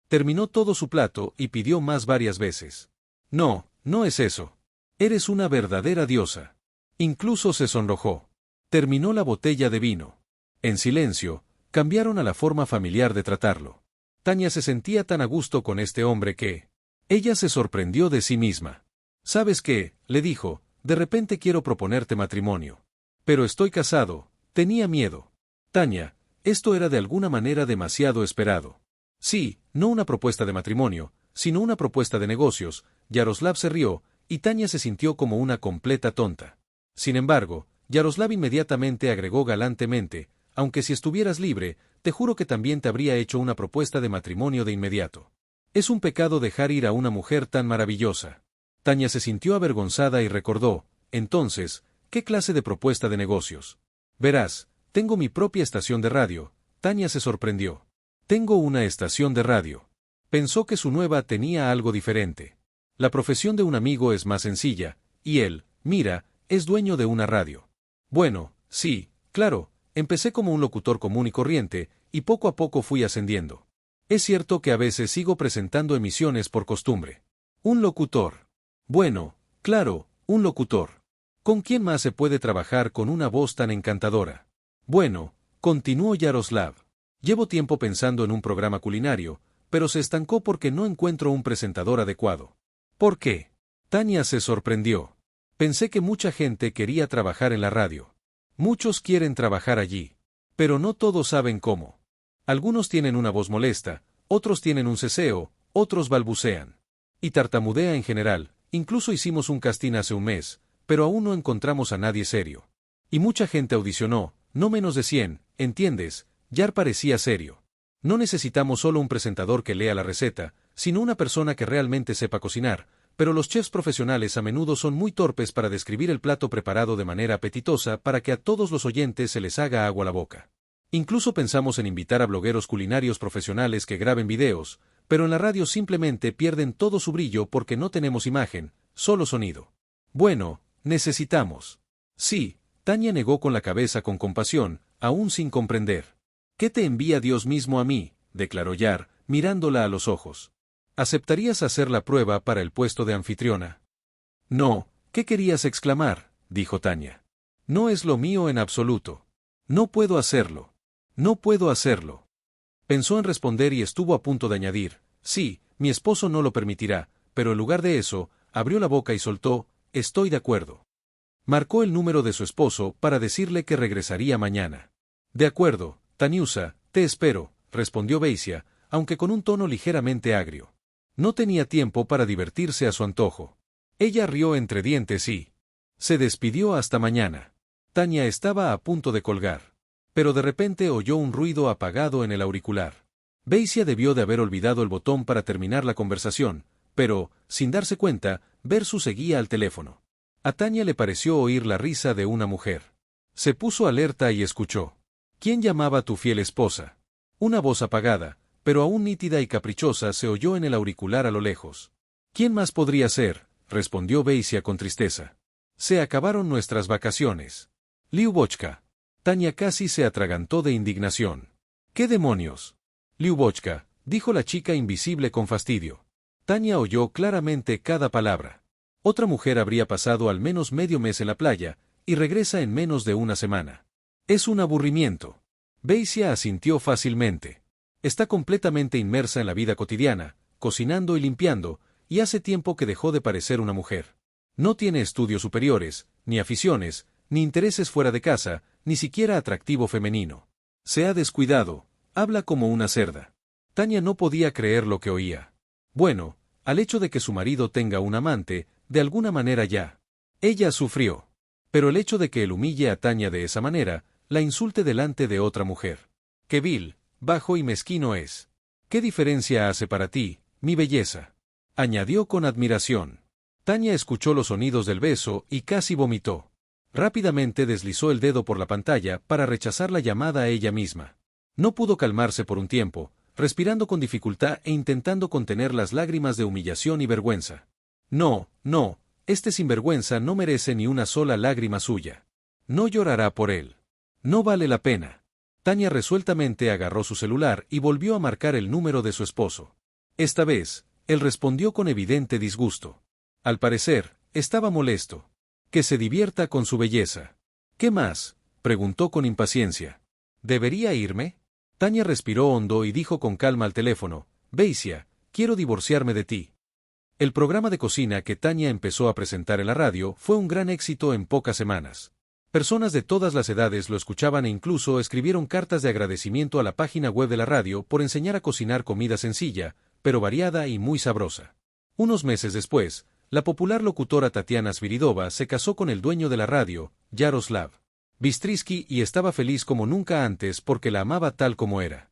Terminó todo su plato y pidió más varias veces. No, no es eso. Eres una verdadera diosa. Incluso se sonrojó. Terminó la botella de vino. En silencio, cambiaron a la forma familiar de tratarlo. Tania se sentía tan a gusto con este hombre que ella se sorprendió de sí misma. ¿Sabes qué?, le dijo, de repente quiero proponerte matrimonio. Pero estoy casado, tenía miedo. Tania, esto era de alguna manera demasiado esperado. Sí, no una propuesta de matrimonio, sino una propuesta de negocios. Yaroslav se rió, y Tania se sintió como una completa tonta. Sin embargo, Yaroslav inmediatamente agregó galantemente, aunque si estuvieras libre, te juro que también te habría hecho una propuesta de matrimonio de inmediato. Es un pecado dejar ir a una mujer tan maravillosa. Tania se sintió avergonzada y recordó, entonces, ¿qué clase de propuesta de negocios? Verás, tengo mi propia estación de radio. Tania se sorprendió. Tengo una estación de radio. Pensó que su nueva tenía algo diferente. La profesión de un amigo es más sencilla, y él, mira, es dueño de una radio. Bueno, sí, claro, empecé como un locutor común y corriente, y poco a poco fui ascendiendo. Es cierto que a veces sigo presentando emisiones por costumbre. Un locutor. Bueno, claro, un locutor. ¿Con quién más se puede trabajar con una voz tan encantadora? Bueno, continuó Yaroslav. Llevo tiempo pensando en un programa culinario, pero se estancó porque no encuentro un presentador adecuado. ¿Por qué? Tania se sorprendió. Pensé que mucha gente quería trabajar en la radio. Muchos quieren trabajar allí. Pero no todos saben cómo. Algunos tienen una voz molesta, otros tienen un ceseo, otros balbucean. Y tartamudea en general. Incluso hicimos un casting hace un mes, pero aún no encontramos a nadie serio. Y mucha gente audicionó, no menos de 100, ¿entiendes? Yar parecía serio. No necesitamos solo un presentador que lea la receta, sino una persona que realmente sepa cocinar, pero los chefs profesionales a menudo son muy torpes para describir el plato preparado de manera apetitosa para que a todos los oyentes se les haga agua la boca. Incluso pensamos en invitar a blogueros culinarios profesionales que graben videos, pero en la radio simplemente pierden todo su brillo porque no tenemos imagen, solo sonido. Bueno, necesitamos. Sí, Tania negó con la cabeza con compasión, aún sin comprender. ¿Qué te envía Dios mismo a mí?, declaró Yar, mirándola a los ojos. ¿Aceptarías hacer la prueba para el puesto de anfitriona? No, ¿qué querías exclamar?, dijo Tania. No es lo mío en absoluto. No puedo hacerlo. No puedo hacerlo. Pensó en responder y estuvo a punto de añadir, sí, mi esposo no lo permitirá, pero en lugar de eso, abrió la boca y soltó, estoy de acuerdo. Marcó el número de su esposo para decirle que regresaría mañana. De acuerdo, Taniusa, te espero, respondió Beisia, aunque con un tono ligeramente agrio. No tenía tiempo para divertirse a su antojo. Ella rió entre dientes y se despidió hasta mañana. Tania estaba a punto de colgar. Pero de repente oyó un ruido apagado en el auricular. Beisia debió de haber olvidado el botón para terminar la conversación, pero, sin darse cuenta, Versu seguía al teléfono. A Tania le pareció oír la risa de una mujer. Se puso alerta y escuchó. ¿Quién llamaba a tu fiel esposa? Una voz apagada, pero aún nítida y caprichosa se oyó en el auricular a lo lejos. ¿Quién más podría ser?, respondió Beisia con tristeza. Se acabaron nuestras vacaciones. Lyubochka. Tania casi se atragantó de indignación. ¿Qué demonios? Lyubochka, dijo la chica invisible con fastidio. Tania oyó claramente cada palabra. Otra mujer habría pasado al menos medio mes en la playa, y regresa en menos de una semana. Es un aburrimiento. Beisia asintió fácilmente. Está completamente inmersa en la vida cotidiana, cocinando y limpiando, y hace tiempo que dejó de parecer una mujer. No tiene estudios superiores, ni aficiones, ni intereses fuera de casa, ni siquiera atractivo femenino. Se ha descuidado, habla como una cerda. Tania no podía creer lo que oía. Bueno, al hecho de que su marido tenga un amante, de alguna manera ya. Ella sufrió. Pero el hecho de que él humille a Tania de esa manera, la insulte delante de otra mujer. Qué vil, bajo y mezquino es. ¿Qué diferencia hace para ti, mi belleza?, añadió con admiración. Tania escuchó los sonidos del beso y casi vomitó. Rápidamente deslizó el dedo por la pantalla para rechazar la llamada a ella misma. No pudo calmarse por un tiempo, respirando con dificultad e intentando contener las lágrimas de humillación y vergüenza. No, no, este sinvergüenza no merece ni una sola lágrima suya. No llorará por él. No vale la pena. Tania resueltamente agarró su celular y volvió a marcar el número de su esposo. Esta vez, él respondió con evidente disgusto. Al parecer, estaba molesto. Que se divierta con su belleza. ¿Qué más?, preguntó con impaciencia. ¿Debería irme? Tania respiró hondo y dijo con calma al teléfono, Beisia, quiero divorciarme de ti. El programa de cocina que Tania empezó a presentar en la radio fue un gran éxito en pocas semanas. Personas de todas las edades lo escuchaban e incluso escribieron cartas de agradecimiento a la página web de la radio por enseñar a cocinar comida sencilla, pero variada y muy sabrosa. Unos meses después, la popular locutora Tatiana Sviridova se casó con el dueño de la radio, Yaroslav Bistrisky, y estaba feliz como nunca antes porque la amaba tal como era.